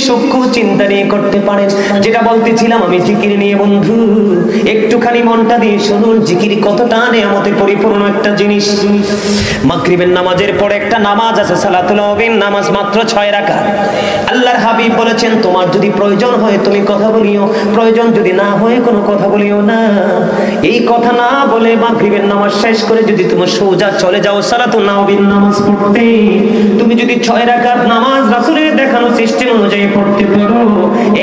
সূক্ষ্ম চিন্তা নিয়ে করতে পারেন। যেটা বলতেছিলাম আমি জিকির নিয়ে বন্ধু, একটুখানি মনটা দিয়ে শুনুন, জিকির কতটা নেয়ামতে পরিপূর্ণ একটা জিনিস। মাগরিবের নামাজের পরে একটা নামাজ আছে সালাতুল আওয়াবিন নামাজ, মাত্র 6 রাকাত। আল্লাহর হাবিব বলেছেন তোমার যদি প্রয়োজন হয় তুমি কথা বলিও, প্রয়োজন যদি না হয় কোনো কথা বলিও না। এই কথা না বলে মাগরিবের নামাজ শেষ করে যদি তুমি সোজা চলে যাও সালাতুল আওয়াবিন নামাজ পড়তে, তুমি যদি 6 রাকাত নামাজ রাসূলের দেখানো সিস্টেম অনুযায়ী পড়তে পারো,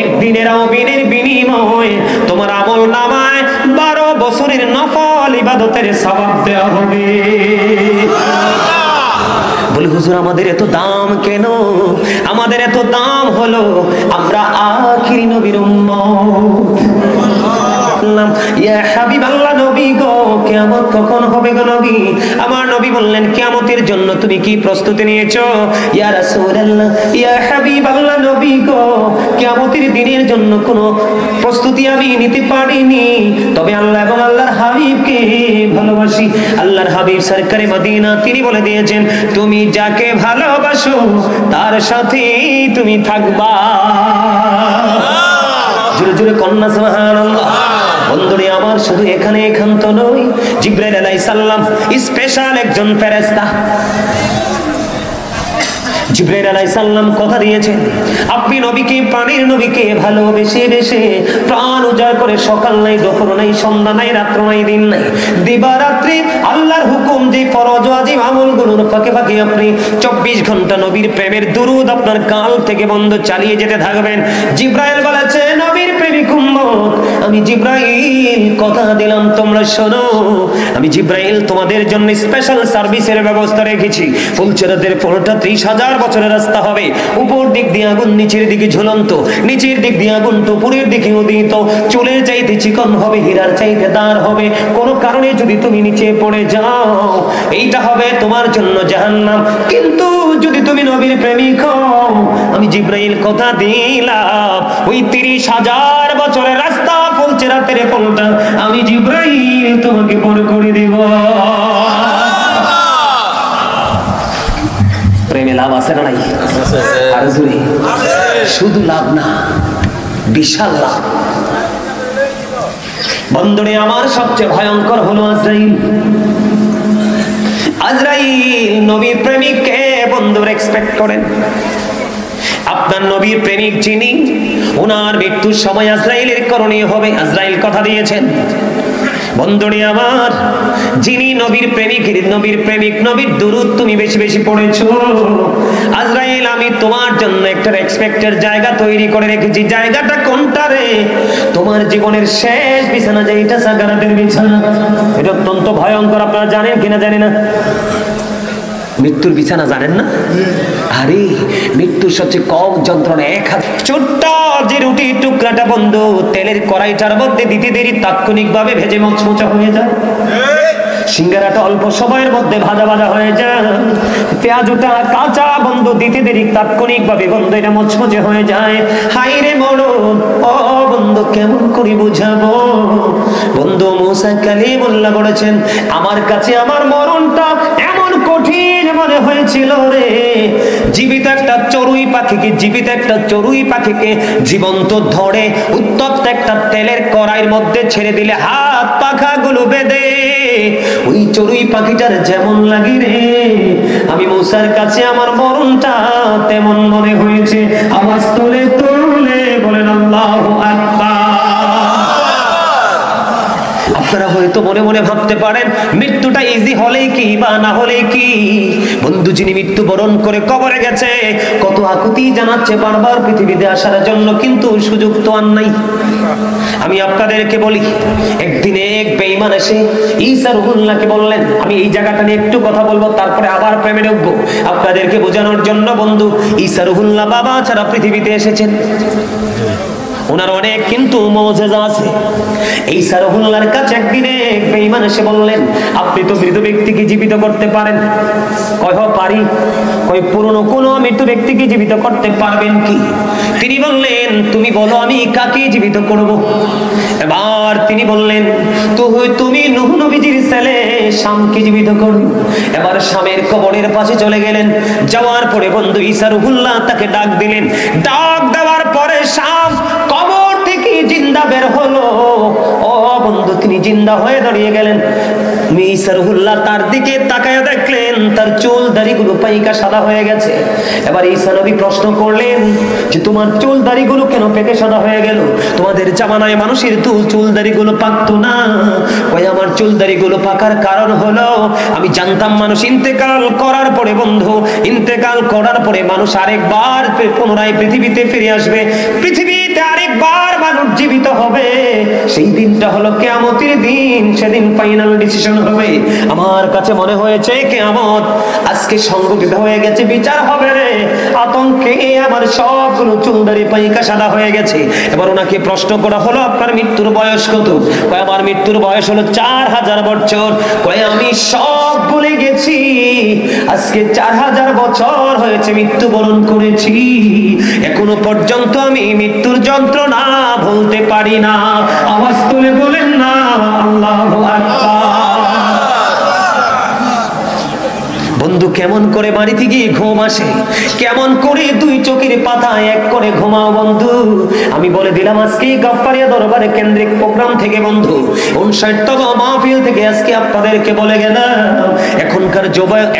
একদিনের আওয়াবিনের বিনিময়ে তোমার আমল নামায় 12 বছরের নফল ইবাদতের সওয়াব দেওয়া হবে। বলি হুজুর আমাদের এত দাম কেন? আমাদের এত দাম হলো আমরা আখিরি নবীর উম্মত। ইয়া হাবিবাল্লাহ নবী গো কিয়ামত কখন হবে গো নবী? আমার নবী বললেন কিয়ামতের জন্য তুমি কি প্রস্তুতি নিয়েছো? ইয়া রাসূলুল্লাহ ইয়া হাবিবাল্লাহ নবী গো কিয়ামতের দিনের জন্য কোনো প্রস্তুতি আমি নিতে পারিনি, তবে আল্লাহ এবং আল্লাহর হাবিবকে ভালোবাসি। আল্লাহর হাবিব সরকারে মদিনা তিনি বলে দিয়েছেন তুমি যাকে ভালোবাসো তার সাথে তুমি থাকবা। জোরে জোরে কন্যা সুবহানাল্লাহ। বন্ধুরে আমার শুধু এখানে এখান্ত নয়, জিবরাইল আলাইহিস সালাম স্পেশাল একজন ফেরেশতা। জিবরাইল আলাইহিস সালাম কথা দিয়েছেন আপনি নবীকে প্রাণের নবীকে ভালোবেসে বেশে প্রাণ উজাড় করে সকাল নাই দুপুর নাই সন্ধ্যা নাই রাত্র নাই দিন নাই দিবারাত্রি আল্লাহর হুকুম যে ফরজ ওয়াজিব আমলগুলোর ফাঁকে ফাঁকে আপনি 24 ঘন্টা নবীর প্রেমের দুরূদ আপনার কাল থেকে বন্ধ চালিয়ে যেতে থাকবেন। জিবরাইল বলেছে নবীর প্রেমিক উম্মত আমি জিবরাইল কথা দিলাম তোমরা শোনো, আমি জিবরাইল তোমাদের জন্য স্পেশাল সার্ভিসের ব্যবস্থা রেখেছি। ফুলচেরাতের পোলটা 30,000 বছরের রাস্তা হবে, উপর দিক দিয়ে আগুন নিচের দিকে ঝুলন্ত, নিচের দিক দিয়ে আগুন উপরের দিকে উদিত, চুলের চাইতে চিকন হবে, হীরার চাইতে দার হবে। কোনো কারণে যদি তুমি নিচে পড়ে যাও এইটা হবে তোমার জন্য জাহান্নাম। কিন্তু যদি তুমি নবীর প্রেমিক হও আমি জিবরাইল কথা দিলাম ওই 30,000 বছরের রাস্তা ফুলচেরাতের পোলটা আমি জিবরাইল তোমাকে পার করে দেব। প্রেমে লাভ আছে না নাই? আর জুড়ে শুধু লাভ না, বিশাল লাভ। বন্ধুরে আমার সবচেয়ে ভয়ঙ্কর হলো আজরাইল। আজরাইল নবীর প্রেমিককে বন্ধুর এক্সপেক্ট করেন। আপনার নবীর প্রেমিক যিনি ওনার মৃত্যুর সময় আজরাইলের করণীয় হবে, আজরাইল কথা দিয়েছেন। বন্ধুরে আমার যিনি নবীর প্রেমিক নবীর দুরূদ তুমি বেশি বেশি পড়েছো, আজরাইল আমি তোমার জন্য একটা এক্সপেক্টের জায়গা তৈরি করে রেখেছি। জায়গাটা কোনটা রে? তোমার জীবনের শেষ বিছানা যেটা সাকারাতের বিছানা। এটা অত্যন্ত ভয়ঙ্কর, আপনারা জানেন কিনা জানি না। মৃত্যুর বিছানা জানেন না? আরে মৃত্যুর সবচেয়ে কম যন্ত্রণা এক হাত ছোট্ট যে রুটির টুকরাটা বন্ধু তেলের কড়াইটার মধ্যে দিতে দেরি তাৎক্ষণিকভাবে ভেজে মচমচা হয়ে যায়। সিঙ্গারাটা অল্প সময়ের মধ্যে ভাজা ভাজা হয়ে যায়। পেঁয়াজটা কাঁচা বন্ধু দিতে দেরি তাৎক্ষণিকভাবে বন্ধু এটা মচমচে হয়ে যায়। হাই রে মরণ ও বন্ধু কেমন করে বুঝাবো? বন্ধু মুসা কালিমুল্লাহ বলেছেন আমার কাছে আমার মরণটা এমন কঠিন মনে হয়েছিল রে, জীবিত একটা চড়ুই পাখিকে জীবন্ত ধরে উত্তপ্ত একটা তেলের কড়াইয়ের মধ্যে ছেড়ে দিলে হাত পাখাগুলো বেঁধে ওই চড়ুই পাখিটার যেমন লাগে রে, আমি মুসার কাছে আমার মরণটা তেমন মনে হয়েছে। আওয়াজ তুলে তুলে বলেন আল্লাহু আকবার। আপনারা হয়তো মনে মনে ভাবতে পারেন মৃত্যুটা ইজি হলেই কি বা না হলেই কি? বন্ধু যিনি মৃত্যুবরণ করে কবরে গেছে কত আকুতি জানাচ্ছে বারবার পৃথিবীতে আসার জন্য, কিন্তু সুযোগ তো আর নাই। আমি আপনাদেরকে বলি একদিন এক বেঈমান এসে ঈসা রুহুল্লাহকে বললেন, আমি এই জায়গাটা নিয়ে একটু কথা বলবো তারপরে আবার প্রেমে ঢুকবো আপনাদেরকে বোঝানোর জন্য। বন্ধু ঈসা রুহুল্লাহ বাবা ছাড়া পৃথিবীতে এসেছেন। ওনার অনেক কিন্তু মুজিজা আছে। ঈসা রুহুল্লাহর কাছে একদিন এক বেঈমান এসে বললেন, আপনি তো মৃত ব্যক্তিকে জীবিত করতে পারেন। কয় পারি। কয় পুরনো কোন মৃত ব্যক্তিকে জীবিত করতে পারবেন কি? তিনি বললেন, তুমি বলো আমি কাকে জীবিত করব? এবার তিনি বললেন, তুমি নূহ নবীর ছেলে শামকে জীবিত করো। এবার শামের কবরের পাশে চলে গেলেন। যাওয়ার পরে বন্ধু ঈসা রুহুল্লাহ তাকে ডাক দিলেন। ডাক দেওয়ার পরে শাম কবর থেকে জিন্দা বের হলো। ও বন্ধু, তিনি জিন্দা হয়ে দাঁড়িয়ে গেলেন। ঈসা রুহুল্লাহ তার দিকে তাকায় দেখলেন তার চুল দাড়িগুলো পাইকা সাদা হয়ে গেছে। এবার ঈসা নবী প্রশ্ন করলেন যে তোমার চুল দাড়িগুলো কেন পেকে সাদা হয়ে গেল? তোমাদের জামানায় মানুষের চুল দাড়িগুলো পাকতো না। ওই আমার চুল দাড়িগুলো পাকার কারণ হলো আমি জানতাম মানুষ ইন্তেকাল করার পরে বন্ধু, ইন্তেকাল করার পরে মানুষ আরেকবার পুনরায় পৃথিবীতে ফিরে আসবে, পৃথিবীতে আরেকবার মানুষ জীবিত হবে। সেই দিনটা হলো কিয়ামতের দিন, সেদিন ফাইনাল ডিসিশন হবে। আমার কাছে মনে হয়েছে কিয়ামত আজকে সংগঠিত হয়ে গেছে, বিচার হবে রে। আতঙ্কে আমার সবগুলো চুলদারি পাইকা সাদা হয়ে গেছে। এবার ওনাকে প্রশ্ন করা হলো, আপনার মৃত্যুর বয়স কত? কয় আমার মৃত্যুর বয়স হলো 4000 বছর। কয় আমি সব ভুলে গেছি, আজকে 4000 বছর হয়েছে মৃত্যুবরণ করেছি, এখনো পর্যন্ত আমি মৃত্যুর যন্ত্রণা ভুলতে পারি না। আওয়াজ তুলে বলেন না আল্লাহু আকবার। বন্ধু, কেমন করে বাড়িতে গিয়ে ঘুম আসে? কেমন করে দুই চোখের পাতা এক করে ঘুমাও বন্ধু? আমি বলে দিলাম আজকে গাফফারিয়া দরবারে কেন্দ্রিক প্রোগ্রাম থেকে বন্ধু 59তম মাহফিল থেকে আজকে আপনাদেরকে বলে গেলাম,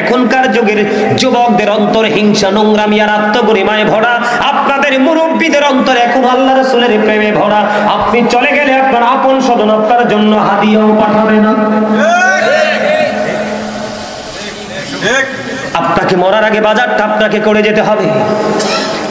এখনকার যুগের যুবকদের অন্তরে হিংসা, নোংরামি আর আত্মগরিমায় ভরা। আপনাদের মুরব্বীদের অন্তরে এখন আল্লাহ রাসূলের প্রেমে ভরা। আপনি চলে গেলে আপনার আপন স্বজন আপনার জন্য হাদিয়াও পাঠাবে না। আপনাকে মরার আগে বাজারটা আপনাকে করে যেতে হবে।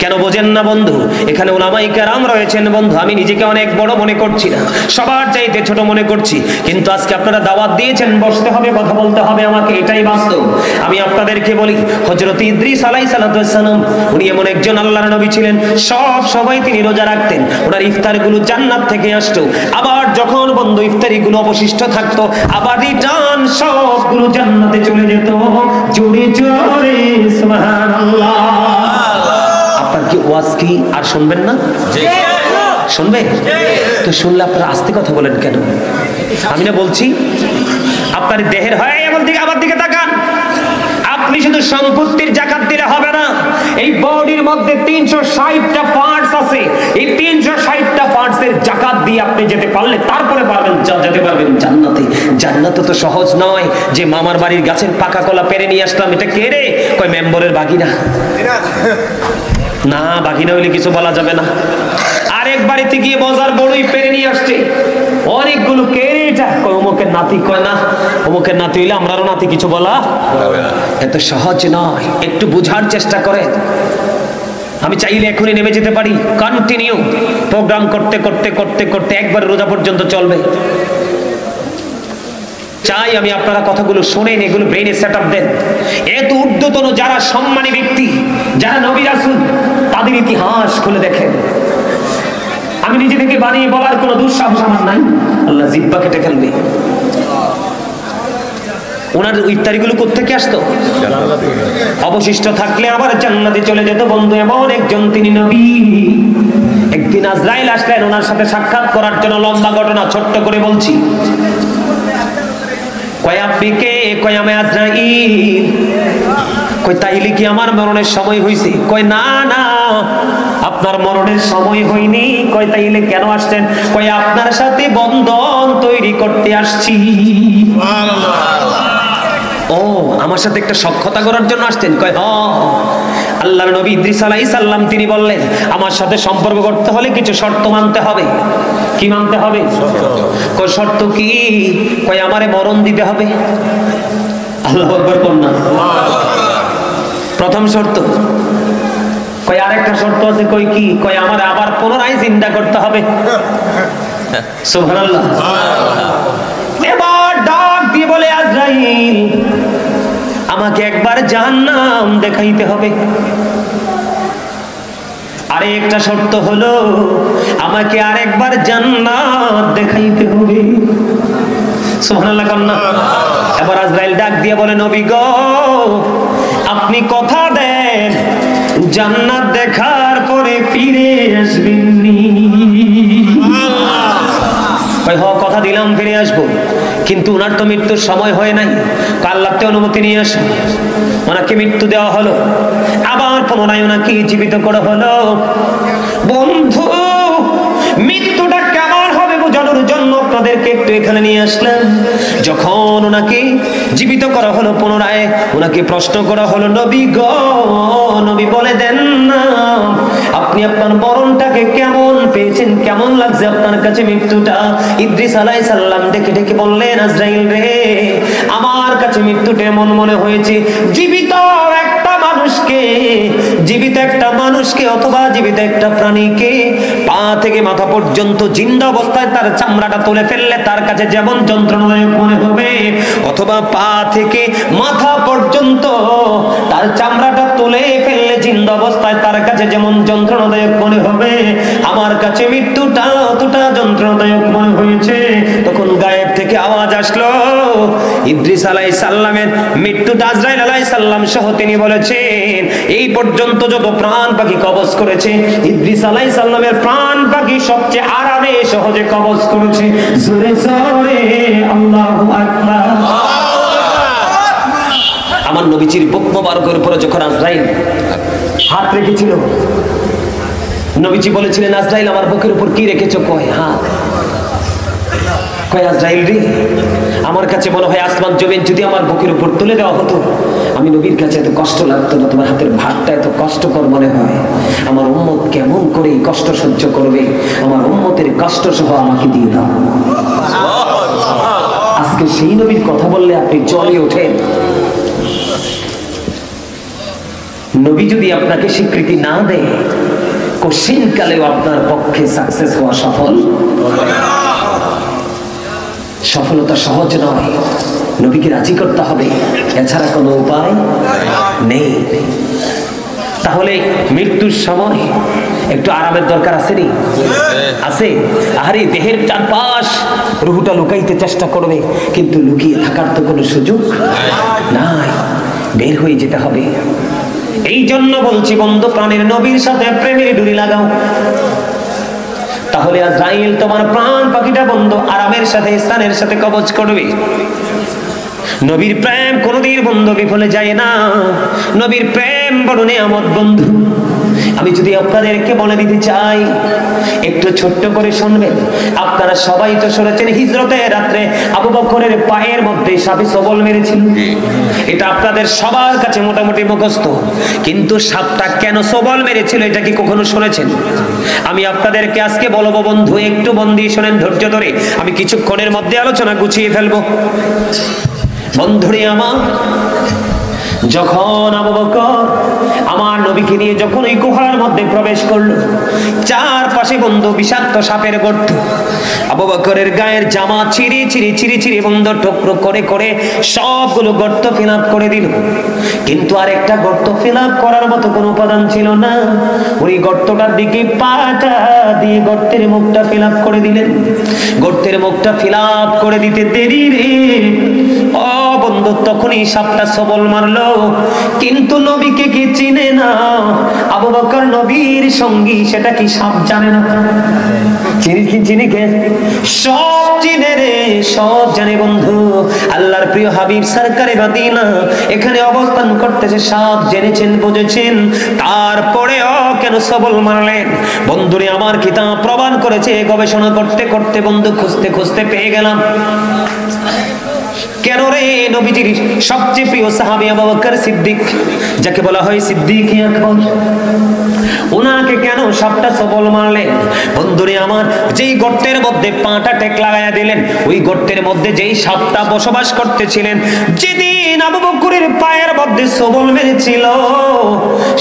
কেন বোঝেন না বন্ধু? এখানে উলামায়ে কেরাম রয়েছেন বন্ধু, আমি নিজেকে অনেক বড় মনে করছি না, সবার চাইতে ছোট মনে করছি। কিন্তু আজকে আপনারা দাওয়াত দিয়েছেন, বসতে হবে, কথা বলতে হবে আমাকে, এটাই বাস্তব। আমি আপনাদেরকে বলি, হযরত ইদ্রিস আলাইহিস সালাম উনি এমন একজন আল্লাহর নবী ছিলেন, সব সময় তিনি রোজা রাখতেন। ওনার ইফতারগুলো জান্নাত থেকে আসতো। আবার যখন বন্ধু ইফতারিগুলো অবশিষ্ট থাকতো, আবার রিটার্ন সবগুলো জান্নাতে চলে যেত। জোরে জোরে সুবহানাল্লাহ। আপনার কি ওয়াজ কি আর শুনবেন না? শুনবে তো? শুনলে আপনারা আস্তে কথা বলেন কেন? আমি না বলছি আপনার দেহের হয় এমন দিকে আমার দিকে তাকান। আপনি শুধু সম্পত্তির যাকাত দিলে হবে না। এই বডির মধ্যে 360টা পার্টস আছে। এই 360টা পার্টসের যাকাত দিয়ে আপনি যেতে পারলে তারপরে যেতে পারবেন জান্নাতে। জান্নাত তো সহজ নয় যে মামার বাড়ির গাছের পাকা কলা পেরে নিয়ে আসলাম। এটা কে রে? কয় মেম্বরের বাগিনা। না, বাগিনা হইলে কিছু বলা যাবে না। আরেক বাড়িতে গিয়ে বাজার বড়ই পেরে নিয়ে আসছে অনেকগুলো। কে রে এটা? কয় অমুকের নাতি। কয় না, অমুকের নাতি হইলে আমরারও নাতি, কিছু বলা এত সহজ নয়। একটু বুঝার চেষ্টা করেন। আমি চাইলে এখনই নেমে যেতে পারি, কন্টিনিউ প্রোগ্রাম করতে করতে করতে করতে একবার রোজা পর্যন্ত চলবে। চাই আমি আপনারা কথাগুলো শোনেন, এগুলো ব্রেইনে সেটআপ দেন। এত ঊর্ধ্বতন যারা সম্মানী ব্যক্তি, যারা নবী রাসূল, তাদের ইতিহাস খুলে দেখেন। আমি নিজে থেকে বানিয়ে বলার কোনো দুঃসাহস আমার নাই, আল্লাহ জিহ্বা কেটে ফেলবে। ওনার ইফতারিগুলো কোত্থেকে আসতো? অবশিষ্ট থাকলে আবার জান্নাতে চলে যেত বন্ধু। এমন একজন তিনি নবী। একদিন আজরাইল আসলেন ওনার সাথে সাক্ষাৎ করার জন্য। লম্বা ঘটনা, ছোট্ট করে বলছি। কয় আপনি কে? কয় আমি আজরাইল। কয় তাইলে কি আমার মরণের সময় হয়েছে? কয় না না, আপনার মরণের সময় হয়নি। কয় তাইলে কেন আসছেন? কয় আপনার সাথে বন্ধন তৈরি করতে আসছি। ও, আমার সাথে একটা সখ্যতা করার জন্য আসছেন? কয় হ্যাঁ। আল্লাহর নবী ইদ্রিস আলাইহিস সালাম তিনি বললেন, আমার সাথে সম্পর্ক করতে হলে কিছু শর্ত মানতে হবে। কি মানতে হবে? কয় শর্ত কি? কয় আমারে মরণ দিতে হবে। আল্লাহু আকবার বলনা। প্রথম শর্ত। কয় আরেকটা শর্ত আছে। কই কি? কয় আমারে আবার পুনরায় জিন্দা করতে হবে। সুবহানাল্লাহ। এবার ডাক দিয়ে বলে, আজরাইল আমাকে একবার জাহান্নাম দেখাইতে হবে। আরে একটা শর্ত হলো, আমাকে আরেকবার জান্নাত দেখাইতে হবে। সুবহানাল্লাহ কান্না। এবার আজরাইল ডাক দিয়ে বলে, নবী গো, আপনি কথা দেন জান্নাত দেখার পরে ফিরে আসবেননি। কথা দিলাম ফিরে আসবো, কিন্তু ওনার তো মৃত্যুর সময় হয় নাই, আল্লাহতে অনুমতি নিয়ে আসো। ওনাকে মৃত্যু দেওয়া হলো, আবার পুনরায় ওনাকে জীবিত করা হলো। বন্ধু, মৃত্যুটা কেমন হবে বোঝানোর জন্য আপনাদেরকে একটু এখানে নিয়ে আসলাম। যখন ওনাকে জীবিত করা হলো, পুনরায় ওনাকে প্রশ্ন করা হলো, নবী গো, নবী বলে দেন না, আপনি আপনার মরণটাকে কেমন পেয়েছেন, কেমন লাগছে আপনার কাছে মৃত্যুটা? ইদ্রিস আলাইহিস সালাম ডেকে ডেকে বললেন, আজরাইল রে, আমার কাছে মৃত্যুটা এমন মনে হয়েছে জীবিত একটা মানুষকে অথবা জীবিত একটা প্রাণীকে পা থেকে মাথা পর্যন্ত জিন্দা অবস্থায় তার চামড়াটা তুলে ফেললে তার কাছে যেমন যন্ত্রণাদায়ক মনে হবে, অথবা পা থেকে মাথা পর্যন্ত তার চামড়াটা তুলে ফেললে জিন্দা অবস্থায় তার কাছে যেমন যন্ত্রণাদায়ক মনে হবে, আমার কাছে মৃত্যুটা অতটা যন্ত্রণাদায়ক মনে হয়েছে। তখন গায়েব থেকে আওয়াজ আসলো, ইদ্রিস আলাইহিস সালামের মৃত্যুটা আজরাইল আলাইহিস সালাম সহ তিনি বলেছেন, এই পর্যন্ত যত প্রাণ পাখি কবজ করেছে, ইদ্রিস আলাইহিস সালামের প্রাণ পাখি সবচেয়ে আরামে সহজে কবজ করেছে। জোরে জোরে আল্লাহু আকবার। আমার নবীজির বুক মোবারকের উপরে যখন আজরাইল হাত রেখেছিল, নবীজি বলেছিলেন, আজরাইল আমার বুকের উপর কি রেখেছো? কয় হাত। কয় আজরাইল রে, আমার কাছে মনে হয় আসমান জমিন যদি আমার বুকের উপর তুলে দেওয়া হতো, আমি নবীর কাছে এত কষ্ট লাগতো না। তোমার হাতের ভাতটা এত কষ্টকর মনে হয়, আমার উম্মত কেমন করে এই কষ্ট সহ্য করবে? আমার উম্মতের কষ্ট সহ আমাকে দিয়ে দাও। আজকে সেই নবীর কথা বললে আপনি জ্বলে ওঠেন। নবী যদি আপনাকে স্বীকৃতি না দেয়, কঠিন কালেও আপনার পক্ষে সাকসেস হওয়া সফলতা সহজ নয়। নবীকে রাজি করতে হবে, এছাড়া কোনো উপায় নেই। তাহলে মৃত্যুর সময় একটু আরামের দরকার আছে নি? আছে। আরে দেহের চারপাশ রুহুটা লুকাইতে চেষ্টা করবে, কিন্তু লুকিয়ে থাকার তো কোনো সুযোগ নাই, বের হয়ে যেতে হবে। এই জন্য বলছি বন্ধু, প্রাণের নবীর সাথে প্রেমের ডুরি লাগাও। তাহলে আজরাইল তোমার প্রাণ পাখিটা বন্ধু আরামের সাথে স্থানের সাথে কবজ করবে। নবীর প্রেম কোনদিন বন্ধু বিফলে যায় না। নবীর প্রেম বড় নিয়ামত বন্ধু। আমি যদি আপনাদেরকে বলে দিতে চাই, একটু ছোট্ট করে শুনবেন। আপনারা সবাই তো শুনেছেন হিজরতের রাত্রে আবু বকরের পায়ের মধ্যে সাপে সবল মেরেছিল, এটা আপনাদের সবার কাছে মোটামুটি মুখস্থ। কিন্তু সাপটা কেন সবল মেরেছিল এটা কি কখনো শুনেছেন? আমি আপনাদেরকে আজকে বলবো বন্ধু, একটু মন দিয়ে শোনেন, ধৈর্য ধরে। আমি কিছুক্ষণের মধ্যে আলোচনা গুছিয়ে ফেলবো। বন্ধুরে আমার, যখন আবু বকর আমার নবীকে নিয়ে যখন ওই গুহার মধ্যে প্রবেশ করলো, চারপাশে বন্ধু বিষাক্ত সাপের গর্ত। আবু বকরের গায়ের জামা ছিঁড়ে বন্ধু টুকরো করে করে সবগুলো গর্ত ফিল আপ করে দিল। কিন্তু আরেকটা গর্ত ফিল আপ করার মতো কোনো উপাদান ছিল না। ওই গর্তটার দিকে পাটা দিয়ে গর্তের মুখটা ফিল আপ করে দিলেন। গর্তের মুখটা ফিল আপ করে দিতে দেরি রে ও বন্ধু, তখনই সাপটা সবল মারলো। কিন্তু নবীকে কি চিনে না? আবু বকর নবীর সঙ্গী, সেটা কি সাপ জানে না? চিনি কে? সব চিনে রে, সব জানে বন্ধু। আল্লাহর প্রিয় হাবিব সরকারে মদিনা এখানে অবস্থান করতেছে, সাপ জেনেছেন, বুঝেছেন, তারপরেও কেন সবল মারলেন? বন্ধুরে আমার কিতাব প্রমাণ করেছে। গবেষণা করতে করতে বন্ধু খুঁজতে পেয়ে গেলাম। কেন রে? নবীজির সবচেয়ে প্রিয় সাহাবী আবু বকর সিদ্দিক, যাকে বলা হয় সিদ্দিক আকবর, ওনাকে কেন সাপটা সবল মারলেন? বন্ধুরে আমার, যেই গর্তের মধ্যে পাটা টেক লাগায়া দিলেন, ওই গর্তের মধ্যে যেই সাপটা বসবাস করতেছিলেন, যেদিন আবু বকরের পায়ের মধ্যে সবল মেরেছিল,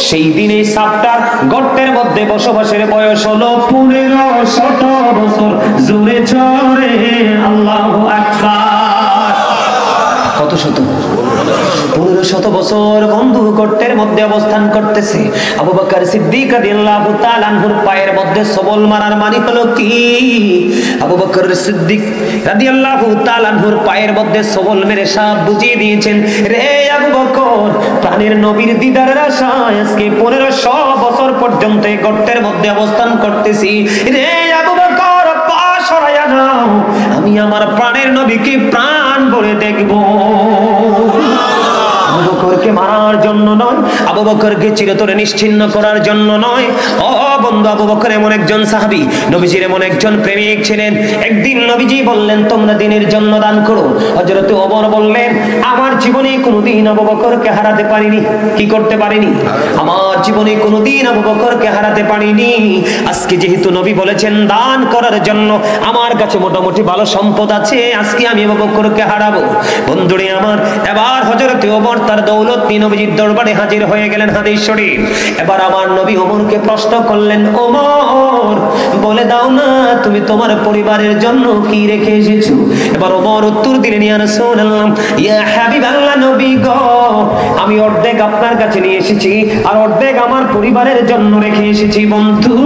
সেই দিনে সাপটার গর্তের মধ্যে বসবাসের বয়স হলো 1500 বছর। জোরে জোরে আল্লাহু আকবার। কত শত? 1500 বছর বন্ধু গর্তের মধ্যে অবস্থান করতেছে। আবু বকর সিদ্দিক রাদিয়াল্লাহু তাআলা আনহুর পায়ের মধ্যে সবল মারার মানে হলো কি? আবু বকর সিদ্দিক রাদিয়াল্লাহু তাআলা আনহুর পায়ের মধ্যে সবল মেরে সাপ বুঝিয়ে দিয়েছেন, রে আবু বকর, প্রাণের নবীর দিদারের আশায় আজকে 1500 বছর পর্যন্ত এই গর্তের মধ্যে অবস্থান করতেছি। রে আবু বকর, পা সরাইয়া নাও, আমি আমার প্রাণের নবীকে প্রাণ ভরে দেখব। আবু বকরকে মারার জন্য নয়, আবু বকরকে চিরতরে নিশ্চিহ্ন করার জন্য নয়। ও বন্ধু, আবু বকর এমন একজন সাহাবী, নবীজির এমন একজন প্রেমিক ছিলেন। একদিন নবীজি বললেন, তোমরা দিনের জন্য দান করো। হযরত ওমর বললেন, আমার জীবনে কোনোদিন আবু বকরকে হারাতে পারিনি। কি করতে পারিনি? আমার জীবনে কোনোদিন আবু বকরকে হারাতে পারিনি। আজকে যেহেতু নবী বলেছেন দান করার জন্য, আমার কাছে মোটামুটি ভালো সম্পদ আছে, আজকে আমি আবু বকরকে হারাবো। বন্ধুরে আমার, এবার হযরত ওমর তার দৌলত নিয়ে নবীজির দরবারে হাজির হয়ে গেলেন। হাদিস শরীফ। এবার আমার নবী ওমরকে প্রশ্ন করলেন, ওমর, বলে দাও না তুমি তোমার পরিবারের জন্য কি রেখে এসেছো? এবার ওমর উত্তর দিলেন, ইয়া রাসূলুল্লাহ, ইয়া হাবিবাল্লাহ, নবী গো, আমি অর্ধেক আপনার কাছে নিয়ে এসেছি আর অর্ধেক আমার পরিবারের জন্য রেখে এসেছি। বন্ধু,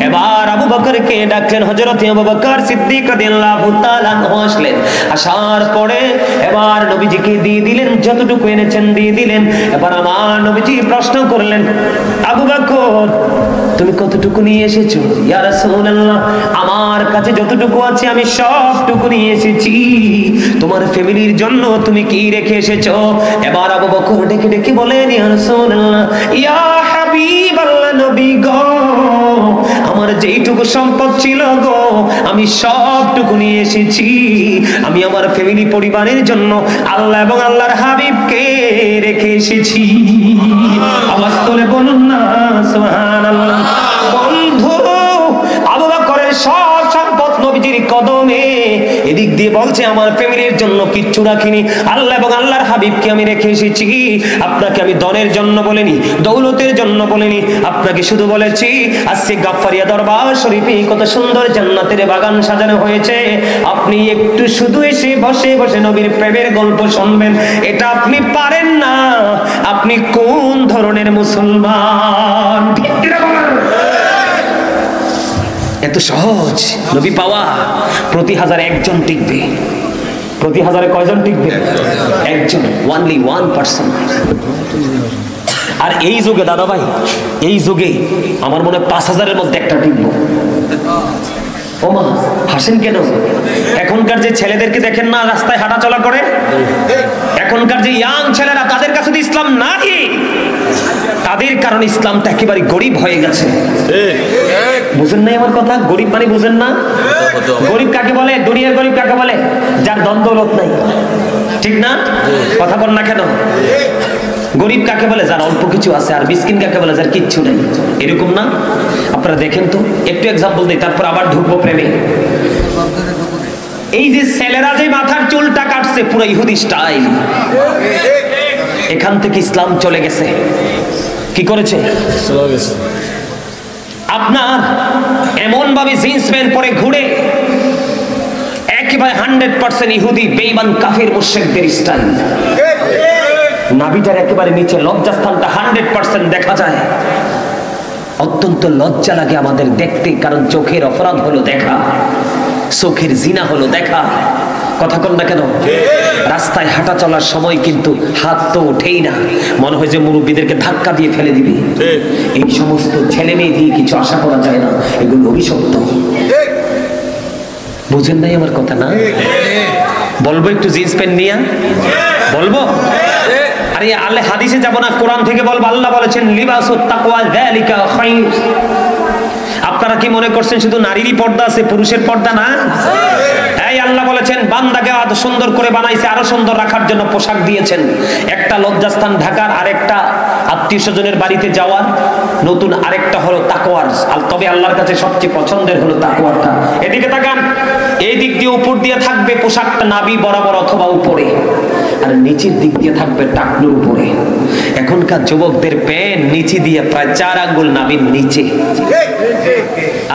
এবার আবু বকরকে ডাকলেন। হযরত আবু বকর সিদ্দিক রাদিয়াল্লাহু তাআলা আসলেন। আসার পরে এবার নবীজিকে দিয়ে দিলেন, যতটুকু এনেছেন দিয়ে দিলেন। এবার আমার নবীজি প্রশ্ন করলেন, আবু বকর, তুমি কতটুকু নিয়ে এসেছো? ইয়া রাসূলুল্লাহ, আমার কাছে যতটুকু আছে আমি সবটুকু নিয়ে এসেছি। তোমার ফ্যামিলির জন্য তুমি কি রেখে এসেছো? এবার আবু বকর ডেকে ডেকে বলেন, ইয়া রাসূলুল্লাহ, ইয়া হাবিবাল্লাহ, নবী গো, আমার যেইটুকু সম্পদ ছিল গো, আমি সবটুকু নিয়ে এসেছি। আমি আমার ফ্যামিলি পরিবারের জন্য আল্লাহ এবং আল্লাহর হাবিবকে রেখে এসেছি। আওয়াজ করে বলুন না সুবহানাল্লাহ। বন্ধু, আবু বকরের সব সম্পদ নবীজির কদমে। এদিক দিয়ে বলছে, আমার ফ্যামিলির জন্য কিচ্ছু রাখিনি, আল্লাহ এবং আল্লাহর হাবিবকে আমি রেখে এসেছি। আপনাকে আমি ধনের জন্য বলিনি, দৌলতের জন্য বলিনি, আপনাকে শুধু বলেছি আজকে গাফফারিয়া দরবার শরীফে কত সুন্দর জান্নাতের বাগান সাজানো হয়েছে, আপনি একটু শুধু এসে বসে বসে নবীর প্রেমের গল্প শুনবেন। এটা আপনি পারেন না। আপনি কোন ধরনের মুসলমান? ঠিক কি না বলেন? এত সহজ নবী পাওয়া? প্রতি 1000 একজন টিকবে। প্রতি 1000 কয়জন টিকবে? একজন, only 1%। আর এই যুগে দাদা ভাই, এই যুগে আমার মনে হয় 5000-এর মধ্যে একটা টিকবো। ওমা, হাসেন কেন? এখনকার যে ছেলেদেরকে দেখেন না রাস্তায় হাঁটা চলা করে, এখনকার যে ইয়াং ছেলেরা, তাদের কাছে তো ইসলাম নাই। তাদের কারণে ইসলামটা একেবারে গরিব হয়ে গেছে। বুঝেন নাই আমার কথা? গরিব মানে বুঝেন না? গরিব কাকে বলে? দুনিয়ার গরিব কাকে বলে? যার ধন দৌলত নাই। ঠিক না? কথা বল না কেন? গরিব কাকে বলে? যার অল্প কিছু আছে। আর মিসকিন কাকে বলে? যার কিচ্ছু নেই। এরকম না? আপনারা দেখেন তো, একটু এক্সাম্পল দিই, তারপর আবার ঢুকবো প্রেমে। এই যে ছেলেরা যে মাথার চুলটা কাটছে পুরো ইহুদি স্টাইল, এখান থেকে ইসলাম চলে গেছে। কি করেছে? আপনার এমন ভাবে জিন্স প্যান্ট পরে ঘুরে, একেবারে 100% ইহুদি, বেঈমান, কাফির, মুশরিকদের স্টাইল। নাভিটার একেবারে নিচে লজ্জাস্থানটা 100% দেখা যায়। অত্যন্ত লজ্জা লাগে আমাদের দেখতে, কারণ চোখের অপরাধ হলো দেখা, চোখের জিনা হলো দেখা। কথা কন না কেন? রাস্তায় হাঁটা চলার সময় কিন্তু হাত তো ওঠেই না, মনে হয় যে মুরব্বীদেরকে ধাক্কা দিয়ে ফেলে দিবে। এই সমস্ত ছেলে মেয়ে দিয়ে কিছু আশা করা যায় না, এগুলো অভিশপ্ত। বুঝেন নাই আমার কথা? না বলবো একটু জিন্স প্যান্ট নিয়ে বলবো? আরে আল্লাহ হাদিসে যাব না, কোরআন থেকে বলবো। আল্লাহ বলেছেন লিবাসুত তাকওয়া যালিকা খায়র। আপনারা কি মনে করছেন শুধু নারীরই পর্দা আছে, পুরুষের পর্দা না? এই আল্লাহ বলেছেন বান্দাকে এত সুন্দর করে বানাইছে, আরো সুন্দর রাখার জন্য পোশাক দিয়েছেন। একটা লজ্জাস্থান ঢাকার, আরেকটা আত্মীয় স্বজনের বাড়িতে যাওয়ার, নতুন আরেকটা হলো তাকওয়ার। তবে আল্লাহর কাছে সবচেয়ে পছন্দের হলো তাকওয়ারটা। এদিকে তাকান, এই দিক দিয়ে উপর দিয়ে থাকবে পোশাকটা নাভি বরাবর অথবা উপরে, আর নিচের দিক দিয়ে থাকবে টাকনুর উপরে। এখনকার যুবকদের প্যান্ট নিচে দিয়ে প্রায় 4 আঙ্গুল নাভির নিচে,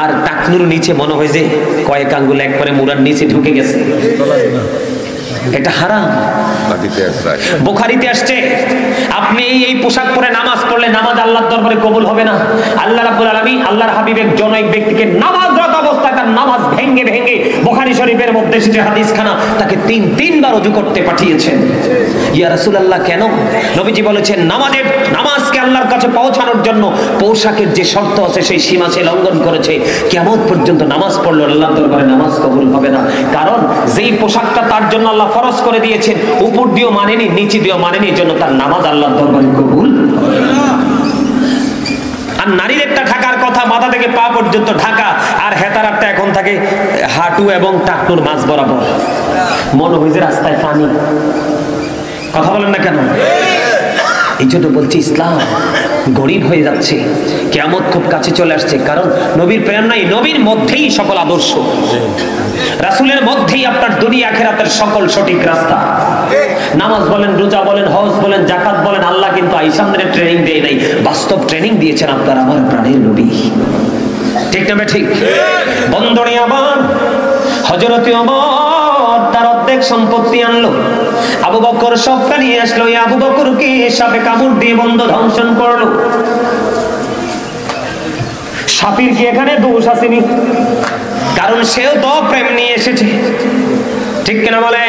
আর টাকনুর নিচে মনে হয় যে কয়েক আঙ্গুল একবারে মুড়ার নিচে ঢুকে গেছে। এটা হারাম। বুখারীতে আসছে আপনি এই পোশাক পরে নামাজ পড়লে নামাজ আল্লাহর দরবারে কবুল হবে না। আল্লাহ রাব্বুল আলামিন আল্লাহর হাবিবের জনৈক ব্যক্তিকে নামাজরত অবস্থায় তার নামাজ ভেঙে ভেঙে বুখারী শরীফের মধ্যে এসেছে হাদিসখানা, তাকে তিনবার ওযু করতে পাঠিয়েছেন। ইয়া রাসূলুল্লাহ কেন? নবীজি বলেছেন নামাজকে আল্লাহর কাছে পৌঁছানোর জন্য পোশাকের যে শর্ত আছে সেই সীমা সে লঙ্ঘন করেছে, কিয়ামত পর্যন্ত নামাজ পড়লে আল্লাহর দরবারে নামাজ কবুল হবে না। কারণ যেই পোশাকটা তার জন্য আল্লাহ ফরজ করে দিয়েছেন উপর দিয়েও মানেনি নিচে দিয়েও মানেনি, এর জন্য তার নামাজ আল্লাহর দরবারে কবুল হবে না। আর নারীদেরটা ঢাকার কথা মাথা থেকে পা পর্যন্ত ঢাকা, আর হেতারারটা এখন থাকে হাঁটু এবং টাকনুর মাঝ বরাবর। মনে হয় যে রাস্তায় পানি। কথা বলেন না কেন? এই জন্য বলছি ইসলাম গরিব হয়ে যাচ্ছে, কিয়ামত খুব কাছে চলে আসছে। কারণ নবীর প্রেরণাই, নবীর মধ্যেই সকল আদর্শ, রাসূলের মধ্যেই আপনার দুনিয়া আখিরাতের সকল সঠিক রাস্তা। নামাজ বলেন, রোজা বলেন, হজ বলেন, যাকাত বলেন, আল্লাহ কিন্তু আইসামদের ট্রেনিং দেয় নাই, বাস্তব ট্রেনিং দিয়েছেন আপনার আমার প্রাণের নবী। ঠিক না ঠিক? বন্ধনে আবার হযরত ওমর তার অর্ধেক সম্পত্তি আনলো, আবু বকর সবটা নিয়ে আসলো। এই আবু বকরকে সাপে কামড় দিয়ে বন্ধ ধ্বংসন করলো। সাপির কি এখানে দোষ আসেনি? কারণ সেও তো প্রেম নিয়ে এসেছে। ঠিক কিনা বলে?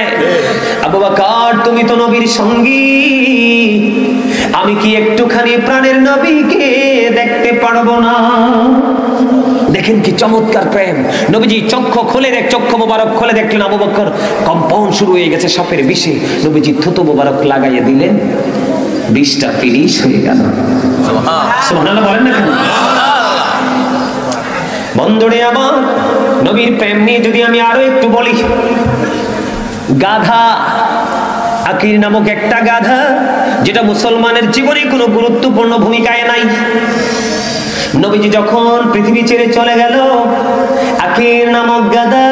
আবু বকর তুমি তো নবীর সঙ্গী, আমি কি একটুখানি প্রাণের নবীকে দেখতে পারবো না? দেখেন কি চমৎকার প্রেম। নবীজি চক্ষু মোবারক খুলে দেখলেন আবু বকর কম্পাউন্ড শুরু হয়ে গেছে সাপের বিষে। নবীজি থুতু মোবারক লাগাইয়া দিলেন, বিষটা ফিনিশ হয়ে গেল। সুবহানাল্লাহ বলেন না কেন? বন্ধুরে আমার, নবীর প্রেম নিয়ে যদি আমি আরো একটু বলি, গাধা আকির নামক একটা গাধা, যেটা মুসলমানের জীবনে কোনো গুরুত্বপূর্ণ ভূমিকায় নাই। নবীজি যখন পৃথিবী ছেড়ে চলে গেল, আকির নামক গাধা